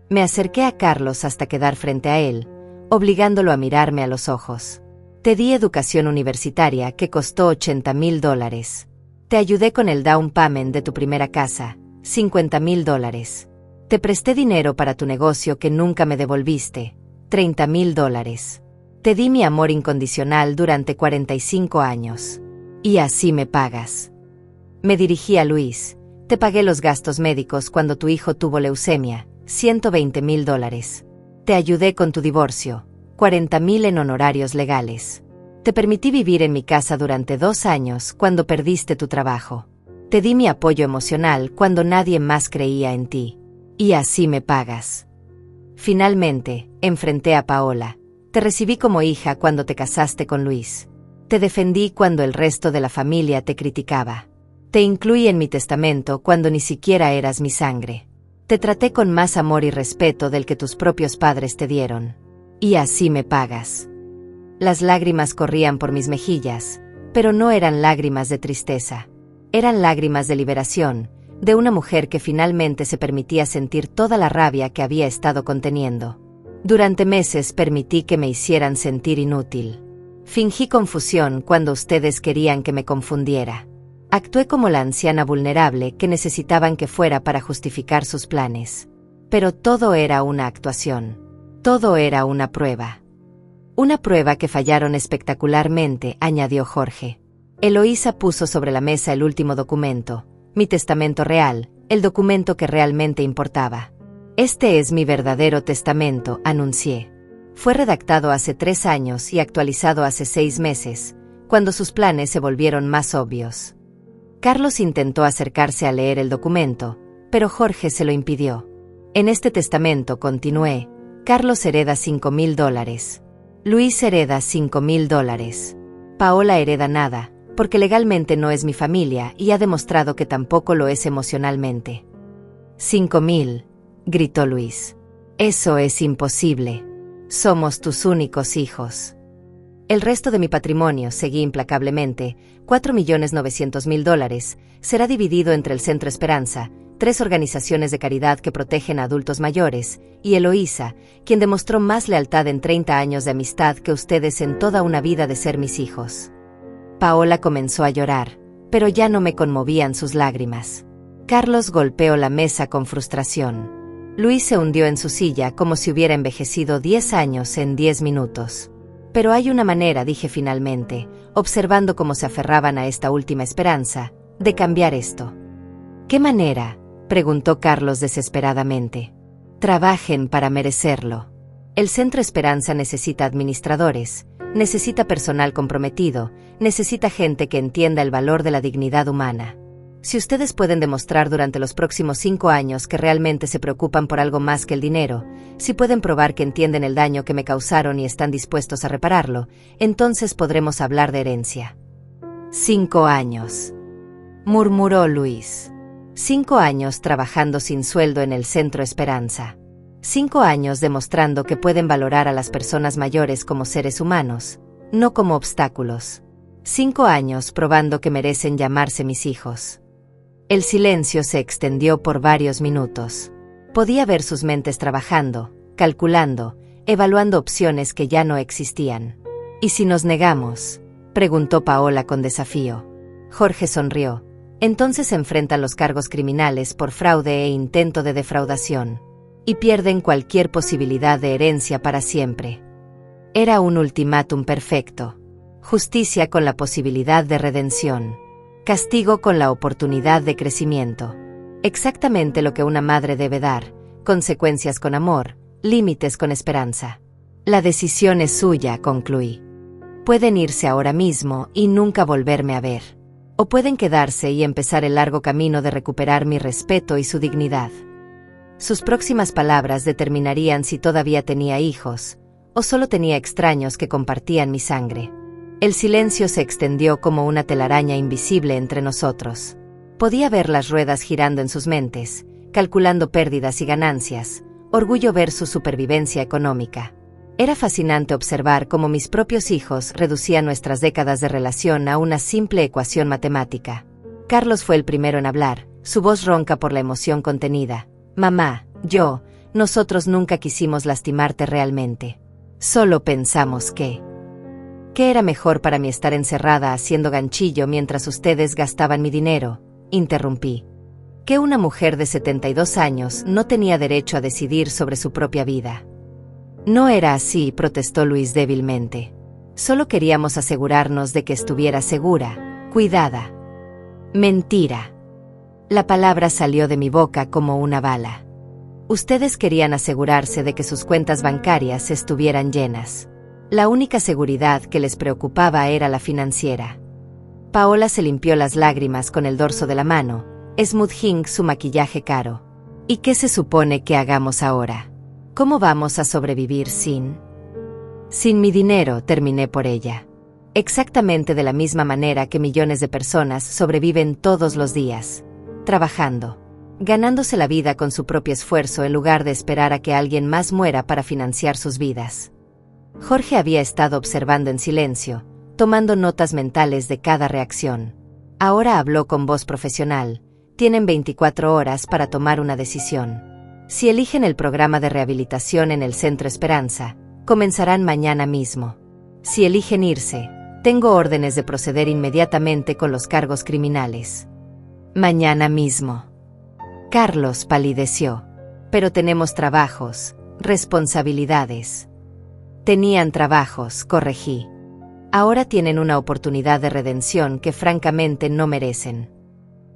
Me acerqué a Carlos hasta quedar frente a él, obligándolo a mirarme a los ojos. Te di educación universitaria que costó $80,000. Te ayudé con el down payment de tu primera casa, $50,000. Te presté dinero para tu negocio que nunca me devolviste, $30,000. Te di mi amor incondicional durante 45 años. Y así me pagas. Me dirigí a Luis. Te pagué los gastos médicos cuando tu hijo tuvo leucemia, $120,000. Te ayudé con tu divorcio, $40,000 en honorarios legales. Te permití vivir en mi casa durante 2 años cuando perdiste tu trabajo. Te di mi apoyo emocional cuando nadie más creía en ti. Y así me pagas. Finalmente, enfrenté a Paola. Te recibí como hija cuando te casaste con Luis. Te defendí cuando el resto de la familia te criticaba. Te incluí en mi testamento cuando ni siquiera eras mi sangre. Te traté con más amor y respeto del que tus propios padres te dieron. Y así me pagas. Las lágrimas corrían por mis mejillas, pero no eran lágrimas de tristeza. Eran lágrimas de liberación, de una mujer que finalmente se permitía sentir toda la rabia que había estado conteniendo. Durante meses permití que me hicieran sentir inútil. Fingí confusión cuando ustedes querían que me confundiera. Actué como la anciana vulnerable que necesitaban que fuera para justificar sus planes. Pero todo era una actuación. Todo era una prueba. Una prueba que fallaron espectacularmente, añadió Jorge. Eloísa puso sobre la mesa el último documento, mi testamento real, el documento que realmente importaba. Este es mi verdadero testamento, anuncié. Fue redactado hace 3 años y actualizado hace 6 meses, cuando sus planes se volvieron más obvios. Carlos intentó acercarse a leer el documento, pero Jorge se lo impidió. En este testamento, continué, Carlos hereda $5,000. Luis hereda $5,000. Paola hereda nada, porque legalmente no es mi familia y ha demostrado que tampoco lo es emocionalmente. $5,000, gritó Luis. Eso es imposible. Somos tus únicos hijos. El resto de mi patrimonio, seguí implacablemente, $4,900,000, será dividido entre el Centro Esperanza, 3 organizaciones de caridad que protegen a adultos mayores, y Eloísa, quien demostró más lealtad en 30 años de amistad que ustedes en toda una vida de ser mis hijos. Paola comenzó a llorar, pero ya no me conmovían sus lágrimas. Carlos golpeó la mesa con frustración. Luis se hundió en su silla como si hubiera envejecido 10 años en 10 minutos. Pero hay una manera, dije finalmente, observando cómo se aferraban a esta última esperanza, de cambiar esto. ¿Qué manera?, preguntó Carlos desesperadamente. Trabajen para merecerlo. El Centro Esperanza necesita administradores, necesita personal comprometido, necesita gente que entienda el valor de la dignidad humana. Si ustedes pueden demostrar durante los próximos 5 años que realmente se preocupan por algo más que el dinero, si pueden probar que entienden el daño que me causaron y están dispuestos a repararlo, entonces podremos hablar de herencia. 5 años, murmuró Luis. 5 años trabajando sin sueldo en el Centro Esperanza. 5 años demostrando que pueden valorar a las personas mayores como seres humanos, no como obstáculos. 5 años probando que merecen llamarse mis hijos. El silencio se extendió por varios minutos. Podía ver sus mentes trabajando, calculando, evaluando opciones que ya no existían. ¿Y si nos negamos?, preguntó Paola con desafío. Jorge sonrió. Entonces se enfrentan los cargos criminales por fraude e intento de defraudación. Y pierden cualquier posibilidad de herencia para siempre. Era un ultimátum perfecto. Justicia con la posibilidad de redención. Castigo con la oportunidad de crecimiento. Exactamente lo que una madre debe dar, consecuencias con amor, límites con esperanza. La decisión es suya, concluí. Pueden irse ahora mismo y nunca volverme a ver. O pueden quedarse y empezar el largo camino de recuperar mi respeto y su dignidad. Sus próximas palabras determinarían si todavía tenía hijos, o solo tenía extraños que compartían mi sangre. El silencio se extendió como una telaraña invisible entre nosotros. Podía ver las ruedas girando en sus mentes, calculando pérdidas y ganancias, orgullo versus supervivencia económica. Era fascinante observar cómo mis propios hijos reducían nuestras décadas de relación a una simple ecuación matemática. Carlos fue el primero en hablar, su voz ronca por la emoción contenida. Mamá, nosotros nunca quisimos lastimarte realmente. Solo pensamos que ¿Qué era mejor para mí estar encerrada haciendo ganchillo mientras ustedes gastaban mi dinero? Interrumpí. Que una mujer de 72 años no tenía derecho a decidir sobre su propia vida. No era así, protestó Luis débilmente. Solo queríamos asegurarnos de que estuviera segura, cuidada. Mentira. La palabra salió de mi boca como una bala. Ustedes querían asegurarse de que sus cuentas bancarias estuvieran llenas. La única seguridad que les preocupaba era la financiera. Paola se limpió las lágrimas con el dorso de la mano, smudging su maquillaje caro. ¿Y qué se supone que hagamos ahora? ¿Cómo vamos a sobrevivir sin mi dinero? Terminé por ella. Exactamente de la misma manera que millones de personas sobreviven todos los días. Trabajando. Ganándose la vida con su propio esfuerzo en lugar de esperar a que alguien más muera para financiar sus vidas. Jorge había estado observando en silencio, tomando notas mentales de cada reacción. Ahora habló con voz profesional. Tienen 24 horas para tomar una decisión. Si eligen el programa de rehabilitación en el Centro Esperanza, comenzarán mañana mismo. Si eligen irse, tengo órdenes de proceder inmediatamente con los cargos criminales. Mañana mismo. Carlos palideció. Pero tenemos trabajos, responsabilidades. Tenían trabajos, corregí. Ahora tienen una oportunidad de redención que francamente no merecen.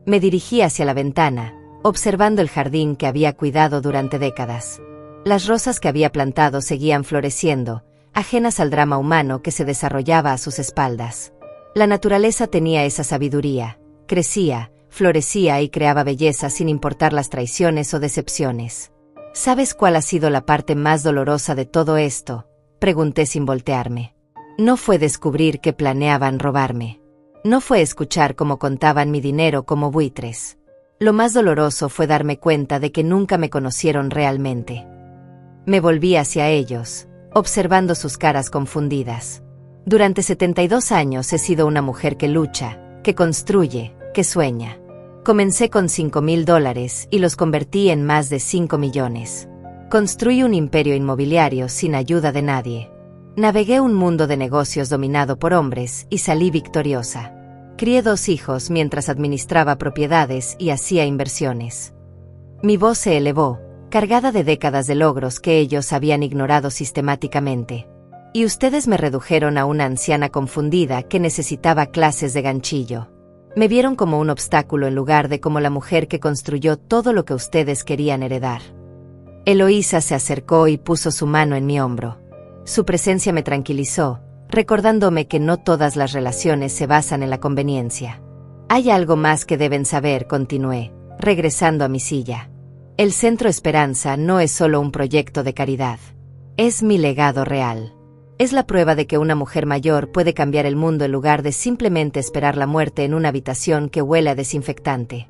Me dirigí hacia la ventana, observando el jardín que había cuidado durante décadas. Las rosas que había plantado seguían floreciendo, ajenas al drama humano que se desarrollaba a sus espaldas. La naturaleza tenía esa sabiduría, crecía, florecía y creaba belleza sin importar las traiciones o decepciones. ¿Sabes cuál ha sido la parte más dolorosa de todo esto?, pregunté sin voltearme. No fue descubrir que planeaban robarme. No fue escuchar cómo contaban mi dinero como buitres. Lo más doloroso fue darme cuenta de que nunca me conocieron realmente. Me volví hacia ellos, observando sus caras confundidas. Durante 72 años he sido una mujer que lucha, que construye, que sueña. Comencé con $5,000 y los convertí en más de 5 millones. Construí un imperio inmobiliario sin ayuda de nadie. Navegué un mundo de negocios dominado por hombres y salí victoriosa. Crié 2 hijos mientras administraba propiedades y hacía inversiones. Mi voz se elevó, cargada de décadas de logros que ellos habían ignorado sistemáticamente. Y ustedes me redujeron a una anciana confundida que necesitaba clases de ganchillo. Me vieron como un obstáculo en lugar de como la mujer que construyó todo lo que ustedes querían heredar. Eloísa se acercó y puso su mano en mi hombro. Su presencia me tranquilizó, recordándome que no todas las relaciones se basan en la conveniencia. Hay algo más que deben saber, continué, regresando a mi silla. El Centro Esperanza no es solo un proyecto de caridad. Es mi legado real. Es la prueba de que una mujer mayor puede cambiar el mundo en lugar de simplemente esperar la muerte en una habitación que huele a desinfectante.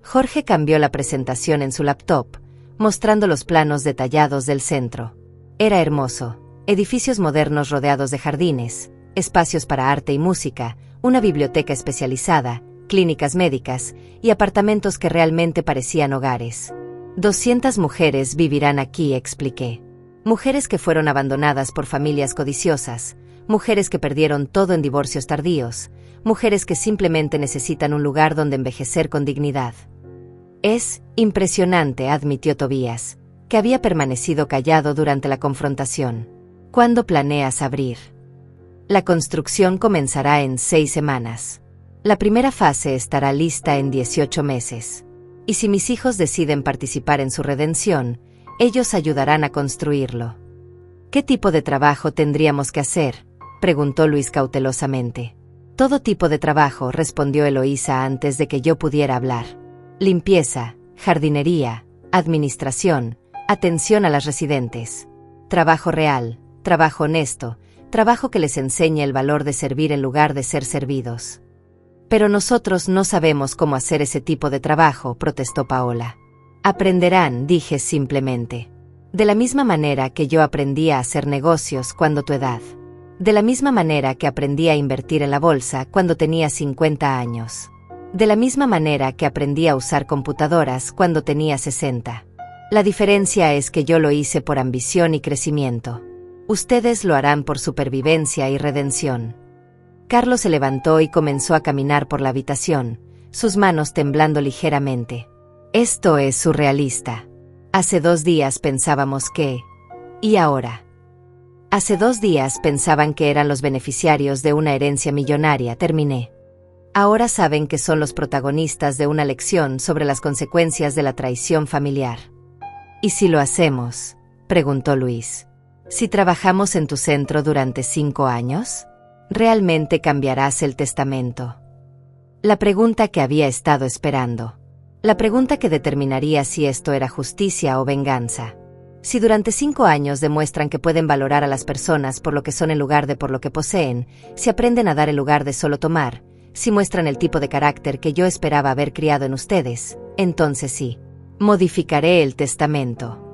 Jorge cambió la presentación en su laptop, mostrando los planos detallados del centro. Era hermoso. Edificios modernos rodeados de jardines, espacios para arte y música, una biblioteca especializada, clínicas médicas y apartamentos que realmente parecían hogares. 200 mujeres vivirán aquí, expliqué. Mujeres que fueron abandonadas por familias codiciosas, mujeres que perdieron todo en divorcios tardíos, mujeres que simplemente necesitan un lugar donde envejecer con dignidad. Es impresionante, admitió Tobías, que había permanecido callado durante la confrontación. ¿Cuándo planeas abrir? La construcción comenzará en 6 semanas. La primera fase estará lista en 18 meses. Y si mis hijos deciden participar en su redención, ellos ayudarán a construirlo. ¿Qué tipo de trabajo tendríamos que hacer?, preguntó Luis cautelosamente. Todo tipo de trabajo, respondió Eloísa antes de que yo pudiera hablar. Limpieza, jardinería, administración, atención a las residentes. Trabajo real. Trabajo honesto, trabajo que les enseñe el valor de servir en lugar de ser servidos. Pero nosotros no sabemos cómo hacer ese tipo de trabajo, protestó Paola. Aprenderán, dije simplemente. De la misma manera que yo aprendí a hacer negocios cuando tu edad. De la misma manera que aprendí a invertir en la bolsa cuando tenía 50 años. De la misma manera que aprendí a usar computadoras cuando tenía 60. La diferencia es que yo lo hice por ambición y crecimiento. Ustedes lo harán por supervivencia y redención. Carlos se levantó y comenzó a caminar por la habitación, sus manos temblando ligeramente. Esto es surrealista. Hace 2 días pensábamos que... ¿Y ahora? Hace 2 días pensaban que eran los beneficiarios de una herencia millonaria, terminé. Ahora saben que son los protagonistas de una lección sobre las consecuencias de la traición familiar. ¿Y si lo hacemos?, preguntó Luis. ¿Si trabajamos en tu centro durante 5 años? ¿Realmente cambiarás el testamento? La pregunta que había estado esperando. La pregunta que determinaría si esto era justicia o venganza. Si durante 5 años demuestran que pueden valorar a las personas por lo que son en lugar de por lo que poseen, si aprenden a dar en lugar de solo tomar, si muestran el tipo de carácter que yo esperaba haber criado en ustedes, entonces sí, modificaré el testamento.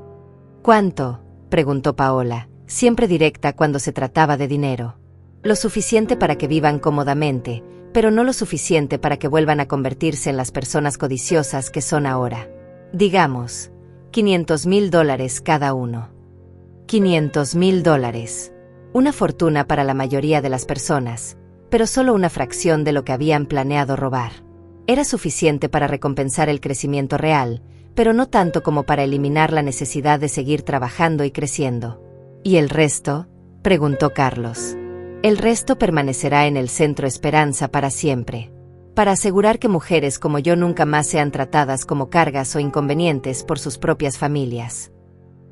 ¿Cuánto?, preguntó Paola, siempre directa cuando se trataba de dinero. Lo suficiente para que vivan cómodamente, pero no lo suficiente para que vuelvan a convertirse en las personas codiciosas que son ahora. Digamos, $500,000 cada uno. $500,000. Una fortuna para la mayoría de las personas, pero solo una fracción de lo que habían planeado robar. Era suficiente para recompensar el crecimiento real, pero no tanto como para eliminar la necesidad de seguir trabajando y creciendo. ¿Y el resto?, preguntó Carlos. El resto permanecerá en el Centro Esperanza para siempre, para asegurar que mujeres como yo nunca más sean tratadas como cargas o inconvenientes por sus propias familias.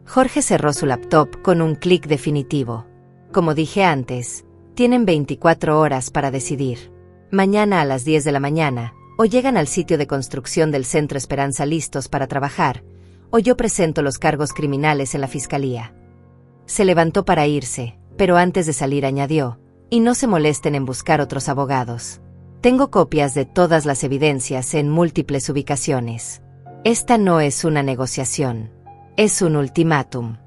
Jorge cerró su laptop con un clic definitivo. Como dije antes, tienen 24 horas para decidir. Mañana a las 10 de la mañana, o llegan al sitio de construcción del Centro Esperanza listos para trabajar, o yo presento los cargos criminales en la fiscalía. Se levantó para irse, pero antes de salir añadió, y no se molesten en buscar otros abogados. Tengo copias de todas las evidencias en múltiples ubicaciones. Esta no es una negociación, es un ultimátum.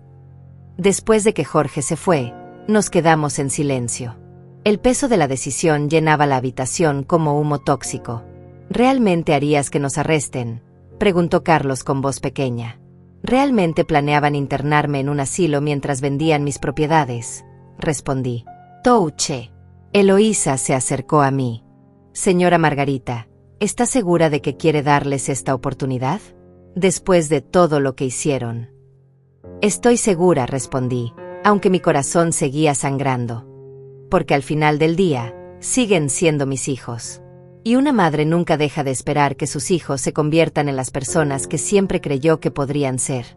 Después de que Jorge se fue, nos quedamos en silencio. El peso de la decisión llenaba la habitación como humo tóxico. ¿Realmente harías que nos arresten?, preguntó Carlos con voz pequeña. ¿Realmente planeaban internarme en un asilo mientras vendían mis propiedades?, respondí. Touché. Eloísa se acercó a mí. Señora Margarita, ¿está segura de que quiere darles esta oportunidad? Después de todo lo que hicieron. Estoy segura, respondí, aunque mi corazón seguía sangrando. Porque al final del día, siguen siendo mis hijos. Y una madre nunca deja de esperar que sus hijos se conviertan en las personas que siempre creyó que podrían ser.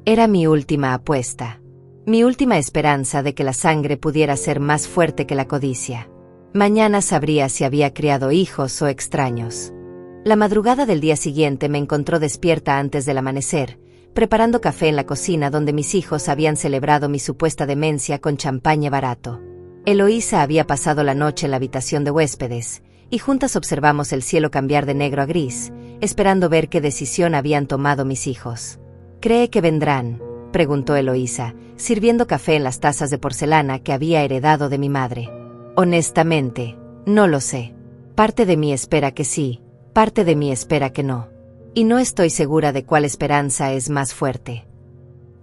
Era mi última apuesta. Mi última esperanza de que la sangre pudiera ser más fuerte que la codicia. Mañana sabría si había criado hijos o extraños. La madrugada del día siguiente me encontró despierta antes del amanecer, preparando café en la cocina donde mis hijos habían celebrado mi supuesta demencia con champaña barato. Eloísa había pasado la noche en la habitación de huéspedes, y juntas observamos el cielo cambiar de negro a gris, esperando ver qué decisión habían tomado mis hijos. ¿Cree que vendrán?, preguntó Eloísa, sirviendo café en las tazas de porcelana que había heredado de mi madre. Honestamente, no lo sé. Parte de mí espera que sí, parte de mí espera que no. Y no estoy segura de cuál esperanza es más fuerte.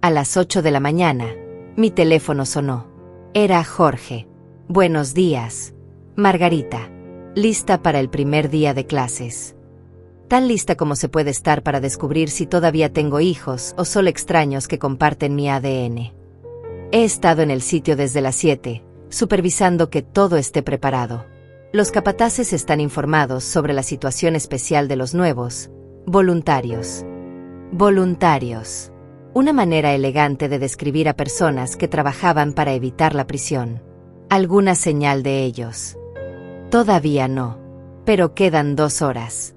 A las 8 de la mañana, mi teléfono sonó. Era Jorge. Buenos días, Margarita. Lista para el primer día de clases. Tan lista como se puede estar para descubrir si todavía tengo hijos o solo extraños que comparten mi ADN. He estado en el sitio desde las 7, supervisando que todo esté preparado. Los capataces están informados sobre la situación especial de los nuevos voluntarios. Voluntarios. Una manera elegante de describir a personas que trabajaban para evitar la prisión. ¿Alguna señal de ellos? Todavía no. Pero quedan 2 horas.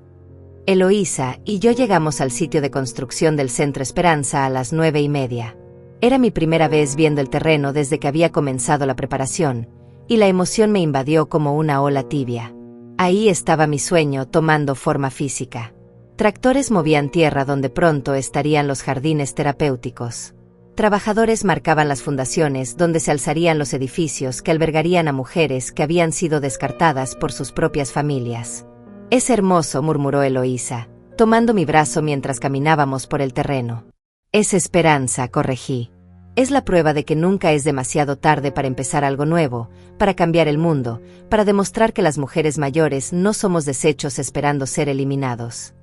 Eloísa y yo llegamos al sitio de construcción del Centro Esperanza a las 9:30. Era mi primera vez viendo el terreno desde que había comenzado la preparación, y la emoción me invadió como una ola tibia. Ahí estaba mi sueño tomando forma física. Tractores movían tierra donde pronto estarían los jardines terapéuticos. Trabajadores marcaban las fundaciones donde se alzarían los edificios que albergarían a mujeres que habían sido descartadas por sus propias familias. «Es hermoso», murmuró Eloísa, tomando mi brazo mientras caminábamos por el terreno. «Es esperanza», corregí. Es la prueba de que nunca es demasiado tarde para empezar algo nuevo, para cambiar el mundo, para demostrar que las mujeres mayores no somos desechos esperando ser eliminados.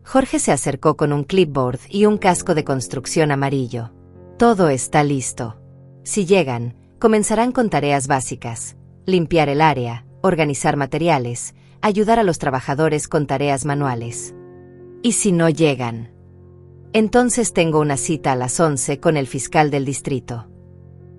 Jorge se acercó con un clipboard y un casco de construcción amarillo. Todo está listo. Si llegan, comenzarán con tareas básicas: limpiar el área, organizar materiales, ayudar a los trabajadores con tareas manuales. ¿Y si no llegan? Entonces tengo una cita a las 11 con el fiscal del distrito.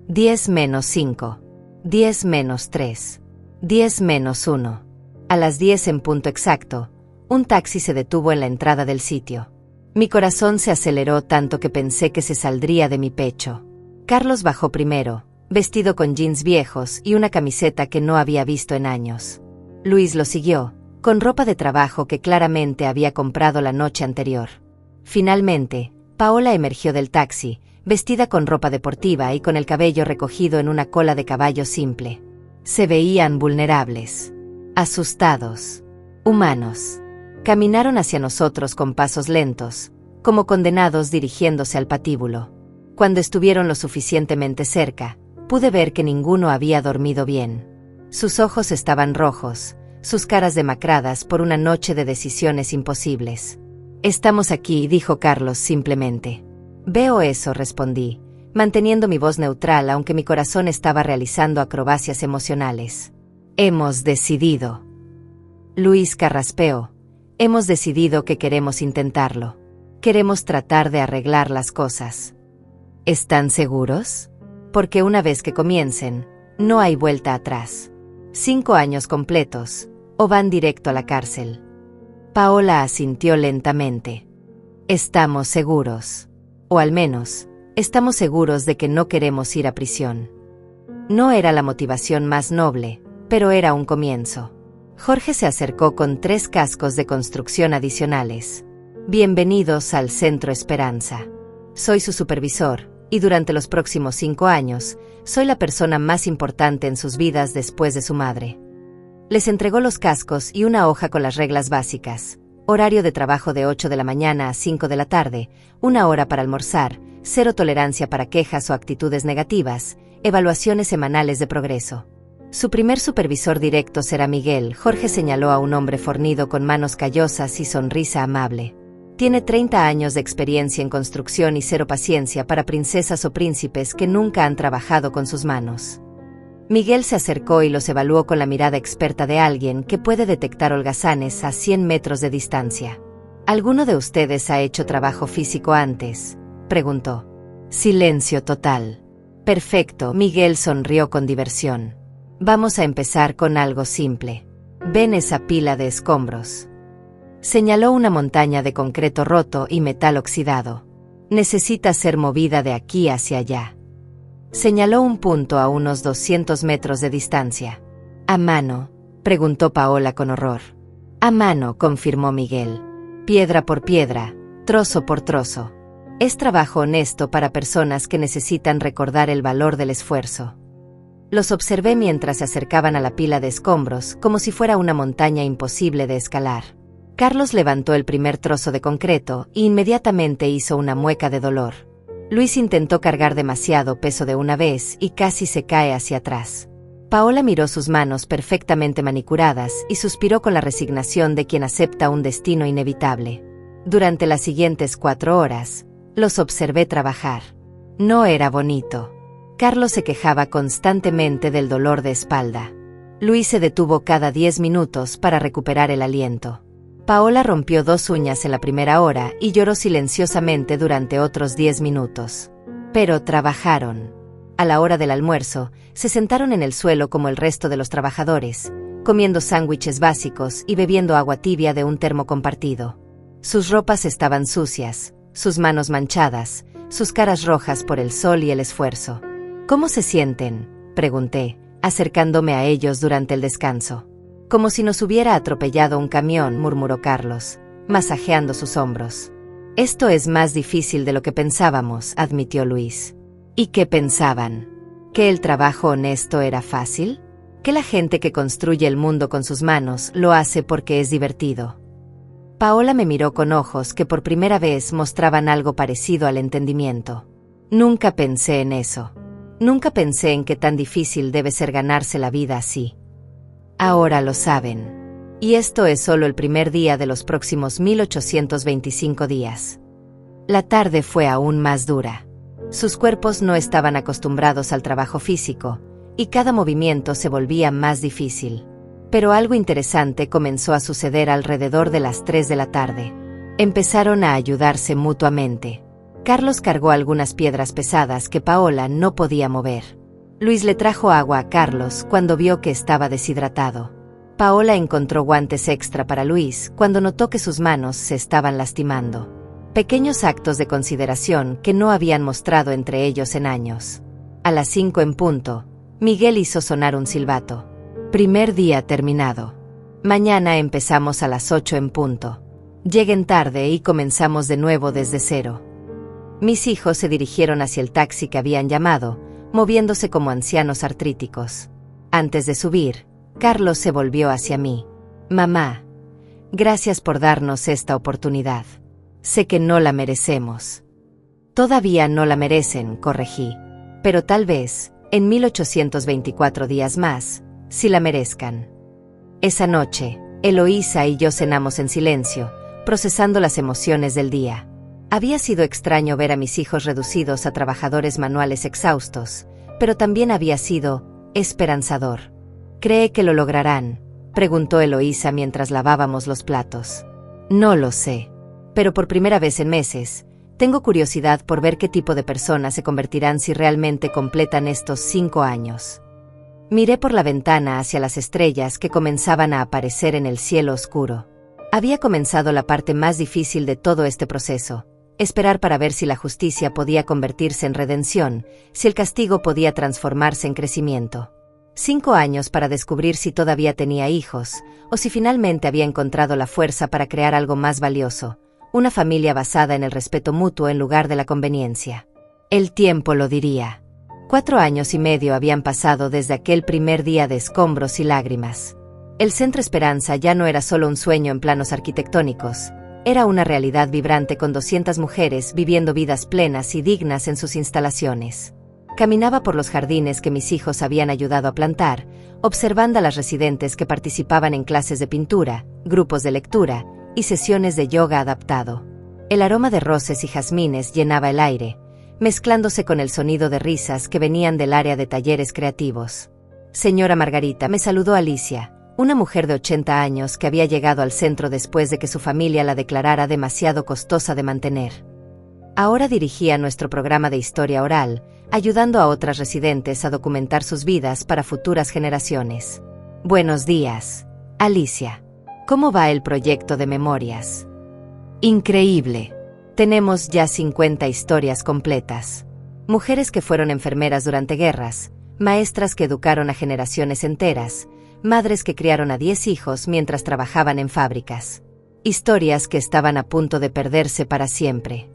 10 menos 5. 10 menos 3. 10 menos 1. A las 10 en punto exacto, un taxi se detuvo en la entrada del sitio. Mi corazón se aceleró tanto que pensé que se saldría de mi pecho. Carlos bajó primero, vestido con jeans viejos y una camiseta que no había visto en años. Luis lo siguió, con ropa de trabajo que claramente había comprado la noche anterior. Finalmente, Paola emergió del taxi, vestida con ropa deportiva y con el cabello recogido en una cola de caballo simple. Se veían vulnerables, asustados, humanos. Caminaron hacia nosotros con pasos lentos, como condenados dirigiéndose al patíbulo. Cuando estuvieron lo suficientemente cerca, pude ver que ninguno había dormido bien. Sus ojos estaban rojos, sus caras demacradas por una noche de decisiones imposibles. «Estamos aquí», dijo Carlos simplemente. «Veo eso», respondí, manteniendo mi voz neutral aunque mi corazón estaba realizando acrobacias emocionales. «Hemos decidido». Luis carraspeó. «Hemos decidido que queremos intentarlo. Queremos tratar de arreglar las cosas». «¿Están seguros? Porque una vez que comiencen, no hay vuelta atrás. 5 años completos, o van directo a la cárcel». Paola asintió lentamente. «Estamos seguros. O al menos, estamos seguros de que no queremos ir a prisión». No era la motivación más noble, pero era un comienzo. Jorge se acercó con 3 cascos de construcción adicionales. «Bienvenidos al Centro Esperanza. Soy su supervisor, y durante los próximos 5 años, soy la persona más importante en sus vidas después de su madre». Les entregó los cascos y una hoja con las reglas básicas: horario de trabajo de 8 de la mañana a 5 de la tarde, 1 hora para almorzar, 0 tolerancia para quejas o actitudes negativas, evaluaciones semanales de progreso. Su primer supervisor directo será Miguel. Jorge señaló a un hombre fornido con manos callosas y sonrisa amable. Tiene 30 años de experiencia en construcción y 0 paciencia para princesas o príncipes que nunca han trabajado con sus manos. Miguel se acercó y los evaluó con la mirada experta de alguien que puede detectar holgazanes a 100 metros de distancia. ¿Alguno de ustedes ha hecho trabajo físico antes?, preguntó. Silencio total. Perfecto, Miguel sonrió con diversión. Vamos a empezar con algo simple. ¿Ven esa pila de escombros? Señaló una montaña de concreto roto y metal oxidado. Necesita ser movida de aquí hacia allá. Señaló un punto a unos 200 metros de distancia. ¿A mano?, preguntó Paola con horror. A mano, confirmó Miguel. Piedra por piedra, trozo por trozo. Es trabajo honesto para personas que necesitan recordar el valor del esfuerzo. Los observé mientras se acercaban a la pila de escombros, como si fuera una montaña imposible de escalar. Carlos levantó el primer trozo de concreto e inmediatamente hizo una mueca de dolor. Luis intentó cargar demasiado peso de una vez y casi se cae hacia atrás. Paola miró sus manos perfectamente manicuradas y suspiró con la resignación de quien acepta un destino inevitable. Durante las siguientes 4 horas, los observé trabajar. No era bonito. Carlos se quejaba constantemente del dolor de espalda. Luis se detuvo cada 10 minutos para recuperar el aliento. Paola rompió 2 uñas en la primera hora y lloró silenciosamente durante otros 10 minutos. Pero trabajaron. A la hora del almuerzo, se sentaron en el suelo como el resto de los trabajadores, comiendo sándwiches básicos y bebiendo agua tibia de un termo compartido. Sus ropas estaban sucias, sus manos manchadas, sus caras rojas por el sol y el esfuerzo. ¿Cómo se sienten?, pregunté, acercándome a ellos durante el descanso. Como si nos hubiera atropellado un camión, murmuró Carlos, masajeando sus hombros. Esto es más difícil de lo que pensábamos, admitió Luis. ¿Y qué pensaban? ¿Que el trabajo honesto era fácil? ¿Que la gente que construye el mundo con sus manos lo hace porque es divertido? Paola me miró con ojos que por primera vez mostraban algo parecido al entendimiento. Nunca pensé en eso. Nunca pensé en qué tan difícil debe ser ganarse la vida así. Ahora lo saben. Y esto es solo el primer día de los próximos 1825 días. La tarde fue aún más dura. Sus cuerpos no estaban acostumbrados al trabajo físico, y cada movimiento se volvía más difícil. Pero algo interesante comenzó a suceder alrededor de las 3 de la tarde. Empezaron a ayudarse mutuamente. Carlos cargó algunas piedras pesadas que Paola no podía mover. Luis le trajo agua a Carlos cuando vio que estaba deshidratado. Paola encontró guantes extra para Luis cuando notó que sus manos se estaban lastimando. Pequeños actos de consideración que no habían mostrado entre ellos en años. A las 5 en punto, Miguel hizo sonar un silbato. Primer día terminado. Mañana empezamos a las 8 en punto. Lleguen tarde y comenzamos de nuevo desde cero. Mis hijos se dirigieron hacia el taxi que habían llamado, moviéndose como ancianos artríticos. Antes de subir, Carlos se volvió hacia mí. Mamá, gracias por darnos esta oportunidad. Sé que no la merecemos. Todavía no la merecen, corregí. Pero tal vez, en 1824 días más, sí la merezcan. Esa noche, Eloísa y yo cenamos en silencio, procesando las emociones del día. Había sido extraño ver a mis hijos reducidos a trabajadores manuales exhaustos, pero también había sido esperanzador. ¿Cree que lo lograrán?, preguntó Eloísa mientras lavábamos los platos. No lo sé, pero por primera vez en meses, tengo curiosidad por ver qué tipo de personas se convertirán si realmente completan estos 5 años. Miré por la ventana hacia las estrellas que comenzaban a aparecer en el cielo oscuro. Había comenzado la parte más difícil de todo este proceso. Esperar para ver si la justicia podía convertirse en redención, si el castigo podía transformarse en crecimiento. 5 años para descubrir si todavía tenía hijos, o si finalmente había encontrado la fuerza para crear algo más valioso, una familia basada en el respeto mutuo en lugar de la conveniencia. El tiempo lo diría. 4 años y medio habían pasado desde aquel primer día de escombros y lágrimas. El Centro Esperanza ya no era solo un sueño en planos arquitectónicos. Era una realidad vibrante con 200 mujeres viviendo vidas plenas y dignas en sus instalaciones. Caminaba por los jardines que mis hijos habían ayudado a plantar, observando a las residentes que participaban en clases de pintura, grupos de lectura y sesiones de yoga adaptado. El aroma de roses y jazmines llenaba el aire, mezclándose con el sonido de risas que venían del área de talleres creativos. Señora Margarita, me saludó Alicia, una mujer de 80 años que había llegado al centro después de que su familia la declarara demasiado costosa de mantener. Ahora dirigía nuestro programa de historia oral, ayudando a otras residentes a documentar sus vidas para futuras generaciones. Buenos días, Alicia. ¿Cómo va el proyecto de memorias? Increíble. Tenemos ya 50 historias completas. Mujeres que fueron enfermeras durante guerras, maestras que educaron a generaciones enteras, madres que criaron a 10 hijos mientras trabajaban en fábricas. Historias que estaban a punto de perderse para siempre.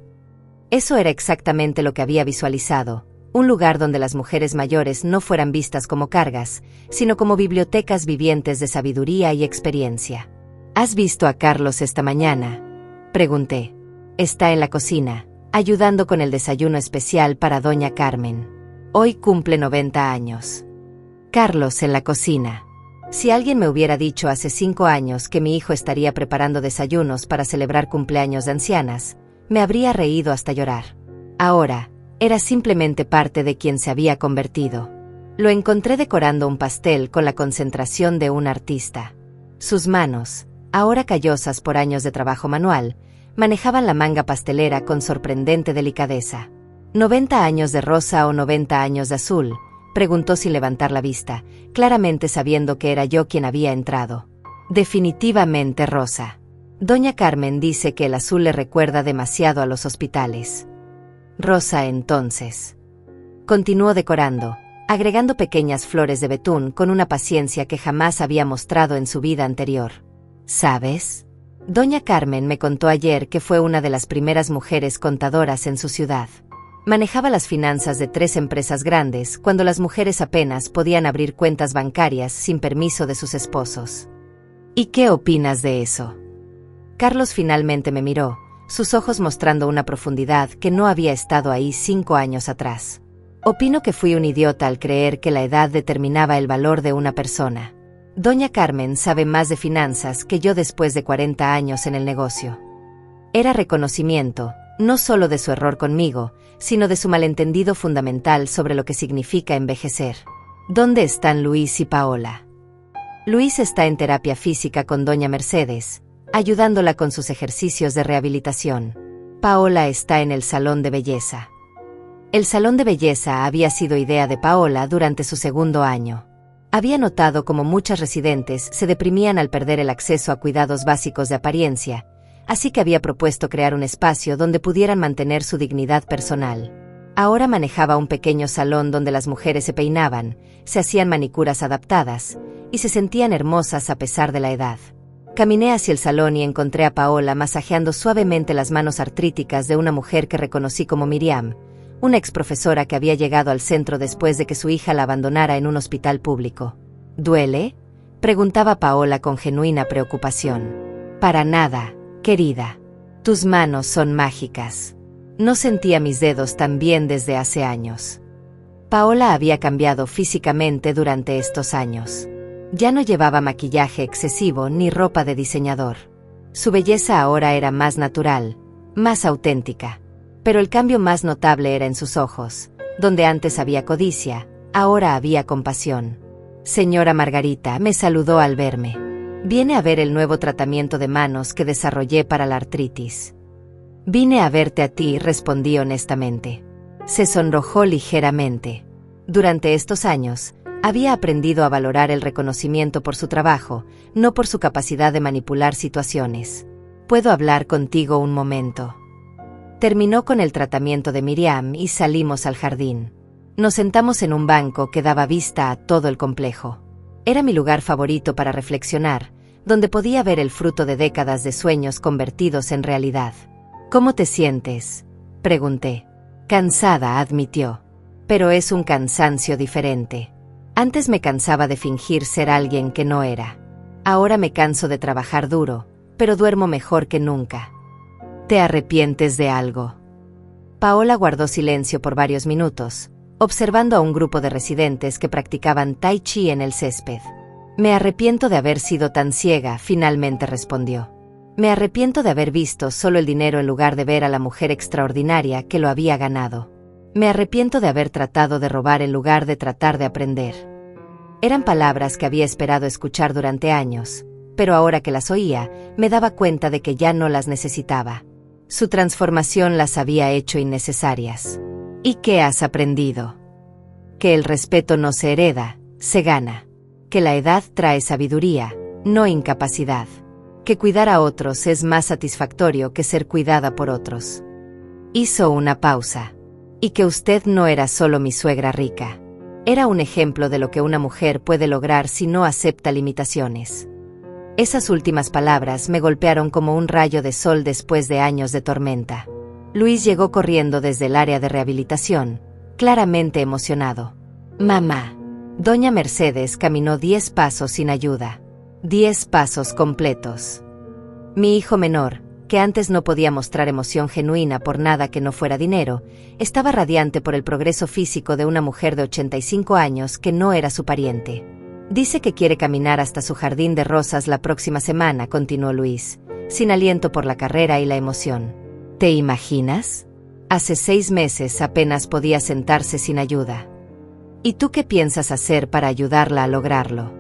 Eso era exactamente lo que había visualizado, un lugar donde las mujeres mayores no fueran vistas como cargas, sino como bibliotecas vivientes de sabiduría y experiencia. ¿Has visto a Carlos esta mañana?, pregunté. Está en la cocina, ayudando con el desayuno especial para doña Carmen. Hoy cumple 90 años. Carlos en la cocina. Si alguien me hubiera dicho hace 5 años que mi hijo estaría preparando desayunos para celebrar cumpleaños de ancianas, me habría reído hasta llorar. Ahora, era simplemente parte de quien se había convertido. Lo encontré decorando un pastel con la concentración de un artista. Sus manos, ahora callosas por años de trabajo manual, manejaban la manga pastelera con sorprendente delicadeza. ¿90 años de rosa o 90 años de azul?, preguntó sin levantar la vista, claramente sabiendo que era yo quien había entrado. Definitivamente rosa. Doña Carmen dice que el azul le recuerda demasiado a los hospitales. Rosa entonces. Continuó decorando, agregando pequeñas flores de betún con una paciencia que jamás había mostrado en su vida anterior. ¿Sabes? Doña Carmen me contó ayer que fue una de las primeras mujeres contadoras en su ciudad. Manejaba las finanzas de 3 empresas grandes cuando las mujeres apenas podían abrir cuentas bancarias sin permiso de sus esposos. ¿Y qué opinas de eso? Carlos finalmente me miró, sus ojos mostrando una profundidad que no había estado ahí 5 años atrás. Opino que fui un idiota al creer que la edad determinaba el valor de una persona. Doña Carmen sabe más de finanzas que yo después de 40 años en el negocio. Era reconocimiento, no solo de su error conmigo, sino de su malentendido fundamental sobre lo que significa envejecer. ¿Dónde están Luis y Paola? Luis está en terapia física con doña Mercedes, ayudándola con sus ejercicios de rehabilitación. Paola está en el salón de belleza. El salón de belleza había sido idea de Paola durante su 2º año. Había notado cómo muchas residentes se deprimían al perder el acceso a cuidados básicos de apariencia, así que había propuesto crear un espacio donde pudieran mantener su dignidad personal. Ahora manejaba un pequeño salón donde las mujeres se peinaban, se hacían manicuras adaptadas, y se sentían hermosas a pesar de la edad. Caminé hacia el salón y encontré a Paola masajeando suavemente las manos artríticas de una mujer que reconocí como Miriam, una exprofesora que había llegado al centro después de que su hija la abandonara en un hospital público. ¿Duele?, preguntaba Paola con genuina preocupación. Para nada, querida. Tus manos son mágicas. No sentía mis dedos tan bien desde hace años. Paola había cambiado físicamente durante estos años. Ya no llevaba maquillaje excesivo ni ropa de diseñador. Su belleza ahora era más natural, más auténtica. Pero el cambio más notable era en sus ojos. Donde antes había codicia, ahora había compasión. Señora Margarita, me saludó al verme. Viene a ver el nuevo tratamiento de manos que desarrollé para la artritis. Vine a verte a ti, respondí honestamente. Se sonrojó ligeramente. Durante estos años, había aprendido a valorar el reconocimiento por su trabajo, no por su capacidad de manipular situaciones. ¿Puedo hablar contigo un momento? Terminó con el tratamiento de Miriam y salimos al jardín. Nos sentamos en un banco que daba vista a todo el complejo. Era mi lugar favorito para reflexionar, donde podía ver el fruto de décadas de sueños convertidos en realidad. ¿Cómo te sientes?, pregunté. Cansada, admitió. Pero es un cansancio diferente. Antes me cansaba de fingir ser alguien que no era. Ahora me canso de trabajar duro, pero duermo mejor que nunca. ¿Te arrepientes de algo? Paola guardó silencio por varios minutos, observando a un grupo de residentes que practicaban tai chi en el césped. Me arrepiento de haber sido tan ciega, finalmente respondió. Me arrepiento de haber visto solo el dinero en lugar de ver a la mujer extraordinaria que lo había ganado. Me arrepiento de haber tratado de robar en lugar de tratar de aprender. Eran palabras que había esperado escuchar durante años, pero ahora que las oía, me daba cuenta de que ya no las necesitaba. Su transformación las había hecho innecesarias. ¿Y qué has aprendido? Que el respeto no se hereda, se gana. Que la edad trae sabiduría, no incapacidad. Que cuidar a otros es más satisfactorio que ser cuidada por otros. Hizo una pausa. Y que usted no era solo mi suegra rica. Era un ejemplo de lo que una mujer puede lograr si no acepta limitaciones. Esas últimas palabras me golpearon como un rayo de sol después de años de tormenta. Luis llegó corriendo desde el área de rehabilitación, claramente emocionado. Mamá. Doña Mercedes caminó 10 pasos sin ayuda. 10 pasos completos. Mi hijo menor, que antes no podía mostrar emoción genuina por nada que no fuera dinero, estaba radiante por el progreso físico de una mujer de 85 años que no era su pariente. Dice que quiere caminar hasta su jardín de rosas la próxima semana, continuó Luis, sin aliento por la carrera y la emoción. ¿Te imaginas? Hace 6 meses apenas podía sentarse sin ayuda. ¿Y tú qué piensas hacer para ayudarla a lograrlo?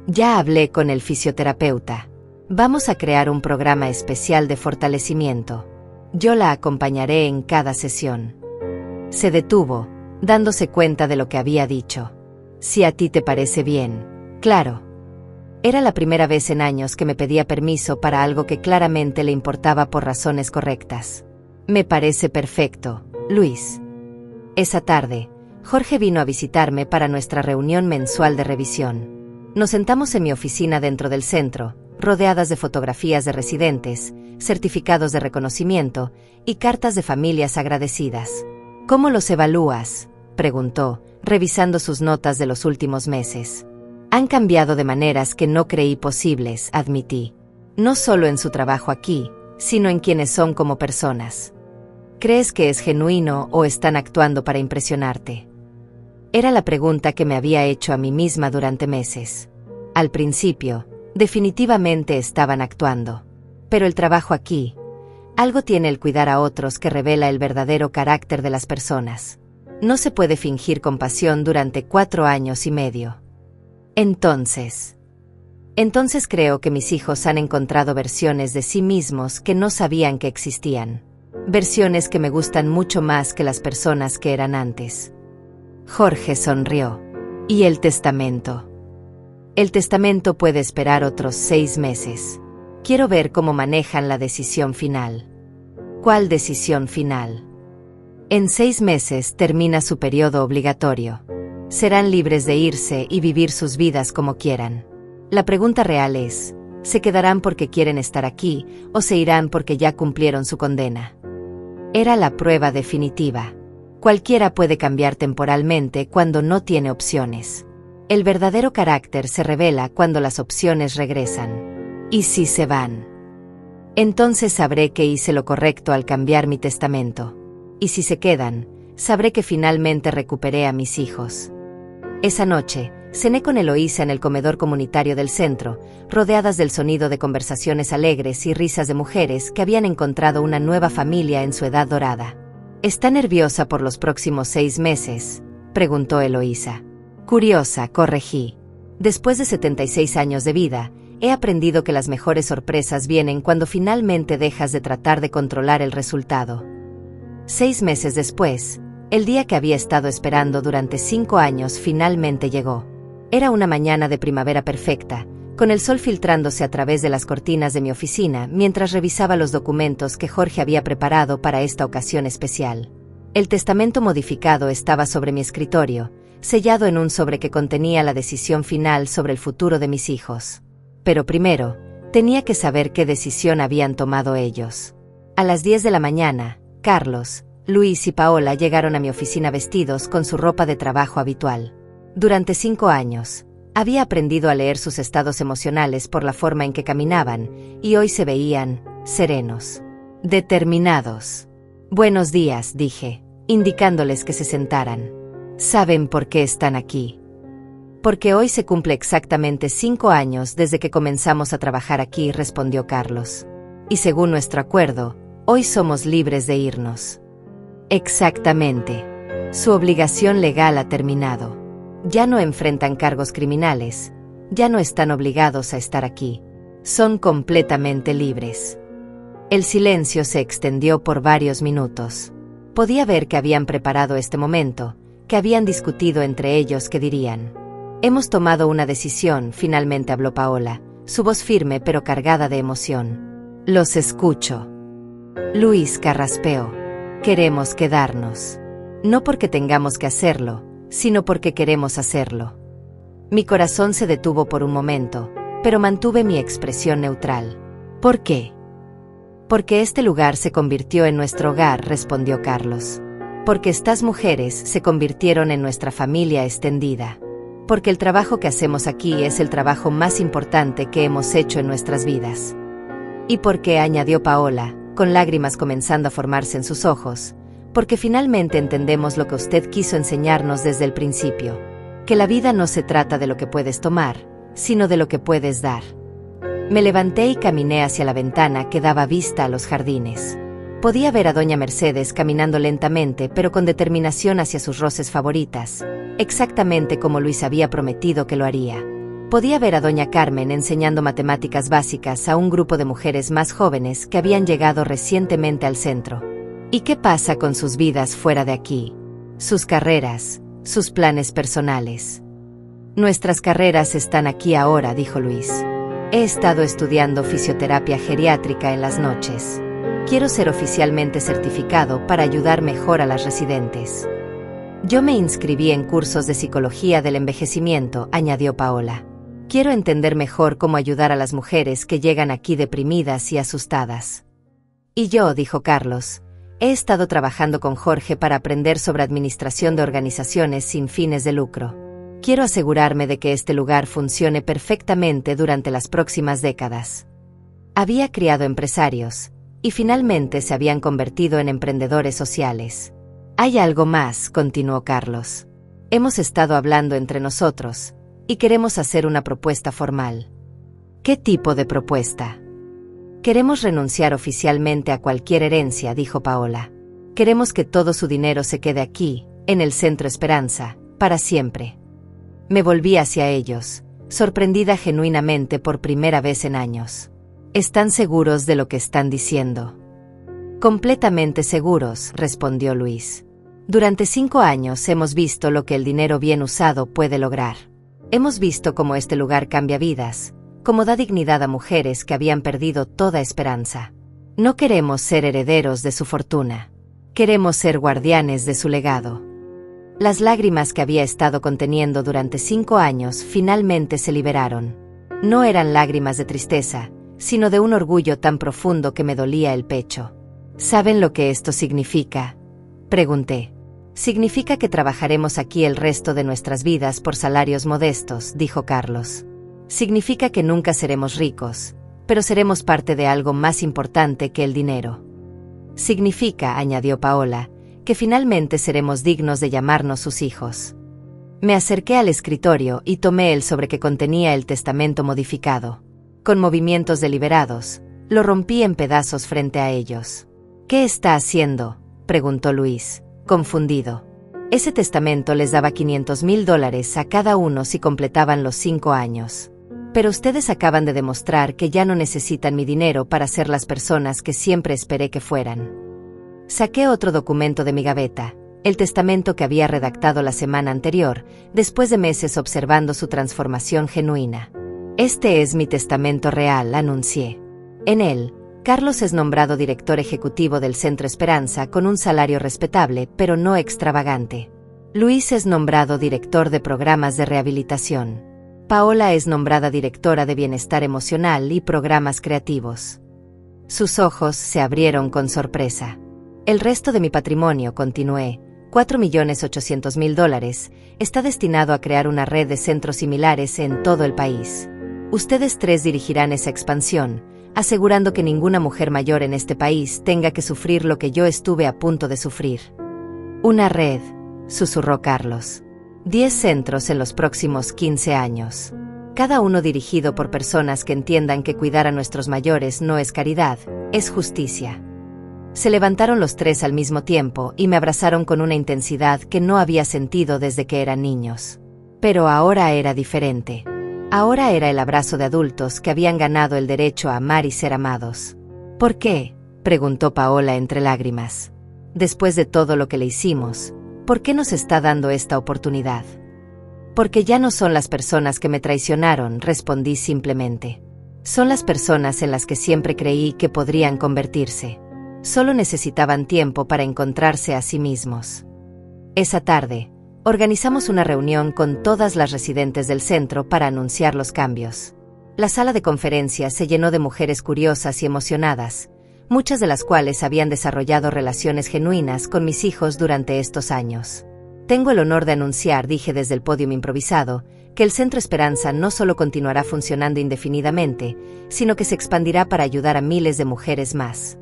Ya hablé con el fisioterapeuta. Vamos a crear un programa especial de fortalecimiento. Yo la acompañaré en cada sesión. Se detuvo, dándose cuenta de lo que había dicho. Si a ti te parece bien, claro. Era la primera vez en años que me pedía permiso para algo que claramente le importaba por razones correctas. Me parece perfecto, Luis. Esa tarde, Jorge vino a visitarme para nuestra reunión mensual de revisión. Nos sentamos en mi oficina dentro del centro, rodeadas de fotografías de residentes, certificados de reconocimiento y cartas de familias agradecidas. ¿Cómo los evalúas?, preguntó, revisando sus notas de los últimos meses. Han cambiado de maneras que no creí posibles, admití. No solo en su trabajo aquí, sino en quienes son como personas. ¿Crees que es genuino o están actuando para impresionarte? Era la pregunta que me había hecho a mí misma durante meses. Al principio, definitivamente estaban actuando. Pero el trabajo aquí, algo tiene el cuidar a otros que revela el verdadero carácter de las personas. No se puede fingir compasión durante 4 años y medio. Entonces creo que mis hijos han encontrado versiones de sí mismos que no sabían que existían. Versiones que me gustan mucho más que las personas que eran antes. Jorge sonrió. ¿Y el testamento? El testamento puede esperar otros 6 meses. Quiero ver cómo manejan la decisión final. ¿Cuál decisión final? En 6 meses termina su periodo obligatorio. Serán libres de irse y vivir sus vidas como quieran. La pregunta real es, ¿se quedarán porque quieren estar aquí o se irán porque ya cumplieron su condena? Era la prueba definitiva. Cualquiera puede cambiar temporalmente cuando no tiene opciones. El verdadero carácter se revela cuando las opciones regresan. ¿Y si se van? Entonces sabré que hice lo correcto al cambiar mi testamento. Y si se quedan, sabré que finalmente recuperé a mis hijos. Esa noche, cené con Eloísa en el comedor comunitario del centro, rodeadas del sonido de conversaciones alegres y risas de mujeres que habían encontrado una nueva familia en su edad dorada. ¿Está nerviosa por los próximos 6 meses?, preguntó Eloísa. Curiosa, corregí. Después de 76 años de vida, he aprendido que las mejores sorpresas vienen cuando finalmente dejas de tratar de controlar el resultado. 6 meses después, el día que había estado esperando durante 5 años finalmente llegó. Era una mañana de primavera perfecta, con el sol filtrándose a través de las cortinas de mi oficina mientras revisaba los documentos que Jorge había preparado para esta ocasión especial. El testamento modificado estaba sobre mi escritorio, sellado en un sobre que contenía la decisión final sobre el futuro de mis hijos. Pero primero, tenía que saber qué decisión habían tomado ellos. A las 10 de la mañana, Carlos, Luis y Paola llegaron a mi oficina vestidos con su ropa de trabajo habitual. Durante 5 años, había aprendido a leer sus estados emocionales por la forma en que caminaban, y hoy se veían serenos, determinados. «Buenos días», dije, indicándoles que se sentaran. «¿Saben por qué están aquí?» «Porque hoy se cumple exactamente 5 años desde que comenzamos a trabajar aquí», respondió Carlos. «Y según nuestro acuerdo, hoy somos libres de irnos». «Exactamente. Su obligación legal ha terminado. Ya no enfrentan cargos criminales, ya no están obligados a estar aquí. Son completamente libres». El silencio se extendió por varios minutos. Podía ver que habían preparado este momento, que habían discutido entre ellos qué dirían. «Hemos tomado una decisión», finalmente habló Paola, su voz firme pero cargada de emoción. «Los escucho». Luis carraspeó. «Queremos quedarnos. No porque tengamos que hacerlo, sino porque queremos hacerlo». Mi corazón se detuvo por un momento, pero mantuve mi expresión neutral. «¿Por qué?» «Porque este lugar se convirtió en nuestro hogar», respondió Carlos. «Porque estas mujeres se convirtieron en nuestra familia extendida. Porque el trabajo que hacemos aquí es el trabajo más importante que hemos hecho en nuestras vidas. Y porque», añadió Paola, con lágrimas comenzando a formarse en sus ojos, «porque finalmente entendemos lo que usted quiso enseñarnos desde el principio, que la vida no se trata de lo que puedes tomar, sino de lo que puedes dar». Me levanté y caminé hacia la ventana que daba vista a los jardines. Podía ver a doña Mercedes caminando lentamente pero con determinación hacia sus rosas favoritas, exactamente como Luis había prometido que lo haría. Podía ver a doña Carmen enseñando matemáticas básicas a un grupo de mujeres más jóvenes que habían llegado recientemente al centro. ¿Y qué pasa con sus vidas fuera de aquí? Sus carreras, sus planes personales. «Nuestras carreras están aquí ahora», dijo Luis. «He estado estudiando fisioterapia geriátrica en las noches. Quiero ser oficialmente certificado para ayudar mejor a las residentes. Yo me inscribí en cursos de psicología del envejecimiento», añadió Paola. «Quiero entender mejor cómo ayudar a las mujeres que llegan aquí deprimidas y asustadas». «Y yo», dijo Carlos, «he estado trabajando con Jorge para aprender sobre administración de organizaciones sin fines de lucro. Quiero asegurarme de que este lugar funcione perfectamente durante las próximas décadas». Había criado empresarios, y finalmente se habían convertido en emprendedores sociales. Hay algo más, continuó Carlos. Hemos estado hablando entre nosotros, y queremos hacer una propuesta formal. ¿Qué tipo de propuesta? Queremos renunciar oficialmente a cualquier herencia, dijo Paola. Queremos que todo su dinero se quede aquí, en el Centro Esperanza, para siempre. Me volví hacia ellos, sorprendida genuinamente por primera vez en años. ¿Están seguros de lo que están diciendo? Completamente seguros, respondió Luis. Durante 5 años hemos visto lo que el dinero bien usado puede lograr. Hemos visto cómo este lugar cambia vidas, cómo da dignidad a mujeres que habían perdido toda esperanza. No queremos ser herederos de su fortuna. Queremos ser guardianes de su legado. Las lágrimas que había estado conteniendo durante 5 años finalmente se liberaron. No eran lágrimas de tristeza, sino de un orgullo tan profundo que me dolía el pecho. ¿Saben lo que esto significa?, pregunté. Significa que trabajaremos aquí el resto de nuestras vidas por salarios modestos, dijo Carlos. Significa que nunca seremos ricos, pero seremos parte de algo más importante que el dinero. Significa, añadió Paola, que finalmente seremos dignos de llamarnos sus hijos. Me acerqué al escritorio y tomé el sobre que contenía el testamento modificado. Con movimientos deliberados, lo rompí en pedazos frente a ellos. ¿Qué está haciendo?, preguntó Luis, confundido. Ese testamento les daba $500,000 a cada uno si completaban los 5 años. Pero ustedes acaban de demostrar que ya no necesitan mi dinero para ser las personas que siempre esperé que fueran. Saqué otro documento de mi gaveta, el testamento que había redactado la semana anterior, después de meses observando su transformación genuina. Este es mi testamento real, anuncié. En él, Carlos es nombrado director ejecutivo del Centro Esperanza con un salario respetable, pero no extravagante. Luis es nombrado director de programas de rehabilitación. Paola es nombrada directora de bienestar emocional y programas creativos. Sus ojos se abrieron con sorpresa. El resto de mi patrimonio, continué, $4,800,000, está destinado a crear una red de centros similares en todo el país. Ustedes 3 dirigirán esa expansión, asegurando que ninguna mujer mayor en este país tenga que sufrir lo que yo estuve a punto de sufrir. Una red, susurró Carlos. 10 centros en los próximos 15 años. Cada uno dirigido por personas que entiendan que cuidar a nuestros mayores no es caridad, es justicia. Se levantaron los 3 al mismo tiempo y me abrazaron con una intensidad que no había sentido desde que eran niños. Pero ahora era diferente. Ahora era el abrazo de adultos que habían ganado el derecho a amar y ser amados. ¿Por qué?, preguntó Paola entre lágrimas. Después de todo lo que le hicimos, ¿por qué nos está dando esta oportunidad? Porque ya no son las personas que me traicionaron, respondí simplemente. Son las personas en las que siempre creí que podrían convertirse. Solo necesitaban tiempo para encontrarse a sí mismos. Esa tarde, organizamos una reunión con todas las residentes del centro para anunciar los cambios. La sala de conferencias se llenó de mujeres curiosas y emocionadas, muchas de las cuales habían desarrollado relaciones genuinas con mis hijos durante estos años. Tengo el honor de anunciar, dije desde el podio improvisado, que el Centro Esperanza no solo continuará funcionando indefinidamente, sino que se expandirá para ayudar a miles de mujeres más.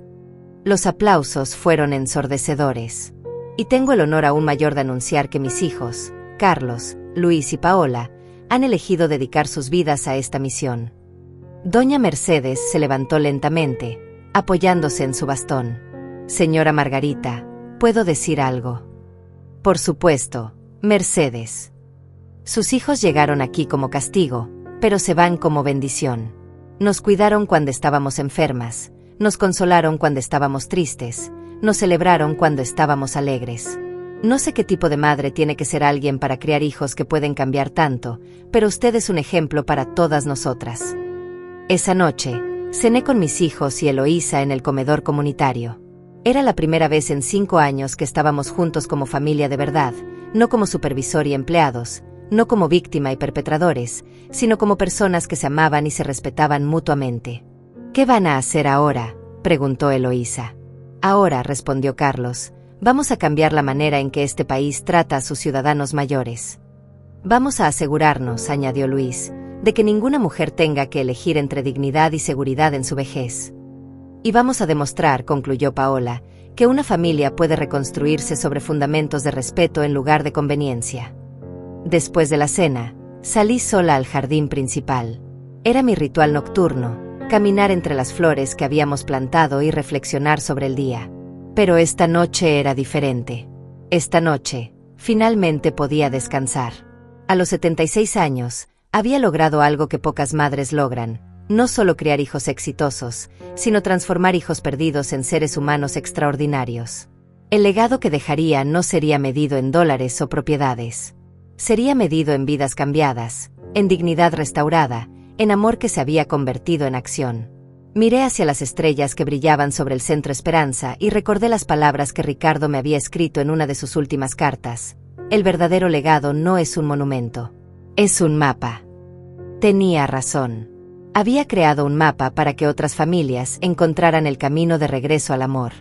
Los aplausos fueron ensordecedores. Y tengo el honor aún mayor de anunciar que mis hijos, Carlos, Luis y Paola, han elegido dedicar sus vidas a esta misión. Doña Mercedes se levantó lentamente, apoyándose en su bastón. Señora Margarita, ¿puedo decir algo? Por supuesto, Mercedes. Sus hijos llegaron aquí como castigo, pero se van como bendición. Nos cuidaron cuando estábamos enfermas, nos consolaron cuando estábamos tristes, nos celebraron cuando estábamos alegres. No sé qué tipo de madre tiene que ser alguien para criar hijos que pueden cambiar tanto, pero usted es un ejemplo para todas nosotras. Esa noche, cené con mis hijos y Eloísa en el comedor comunitario. Era la primera vez en 5 años que estábamos juntos como familia de verdad, no como supervisor y empleados, no como víctima y perpetradores, sino como personas que se amaban y se respetaban mutuamente. ¿Qué van a hacer ahora?, preguntó Eloísa. Ahora, respondió Carlos, vamos a cambiar la manera en que este país trata a sus ciudadanos mayores. Vamos a asegurarnos, añadió Luis, de que ninguna mujer tenga que elegir entre dignidad y seguridad en su vejez. Y vamos a demostrar, concluyó Paola, que una familia puede reconstruirse sobre fundamentos de respeto en lugar de conveniencia. Después de la cena, salí sola al jardín principal. Era mi ritual nocturno, caminar entre las flores que habíamos plantado y reflexionar sobre el día. Pero esta noche era diferente. Esta noche, finalmente podía descansar. A los 76 años, había logrado algo que pocas madres logran, no solo criar hijos exitosos, sino transformar hijos perdidos en seres humanos extraordinarios. El legado que dejaría no sería medido en dólares o propiedades. Sería medido en vidas cambiadas, en dignidad restaurada, en amor que se había convertido en acción. Miré hacia las estrellas que brillaban sobre el Centro Esperanza y recordé las palabras que Ricardo me había escrito en una de sus últimas cartas. El verdadero legado no es un monumento, es un mapa. Tenía razón. Había creado un mapa para que otras familias encontraran el camino de regreso al amor.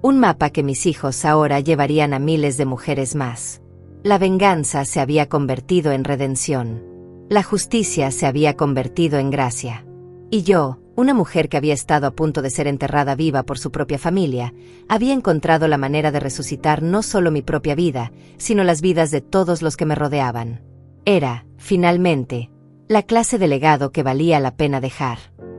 Un mapa que mis hijos ahora llevarían a miles de mujeres más. La venganza se había convertido en redención. La justicia se había convertido en gracia. Y yo, una mujer que había estado a punto de ser enterrada viva por su propia familia, había encontrado la manera de resucitar no solo mi propia vida, sino las vidas de todos los que me rodeaban. Era, finalmente, la clase de legado que valía la pena dejar.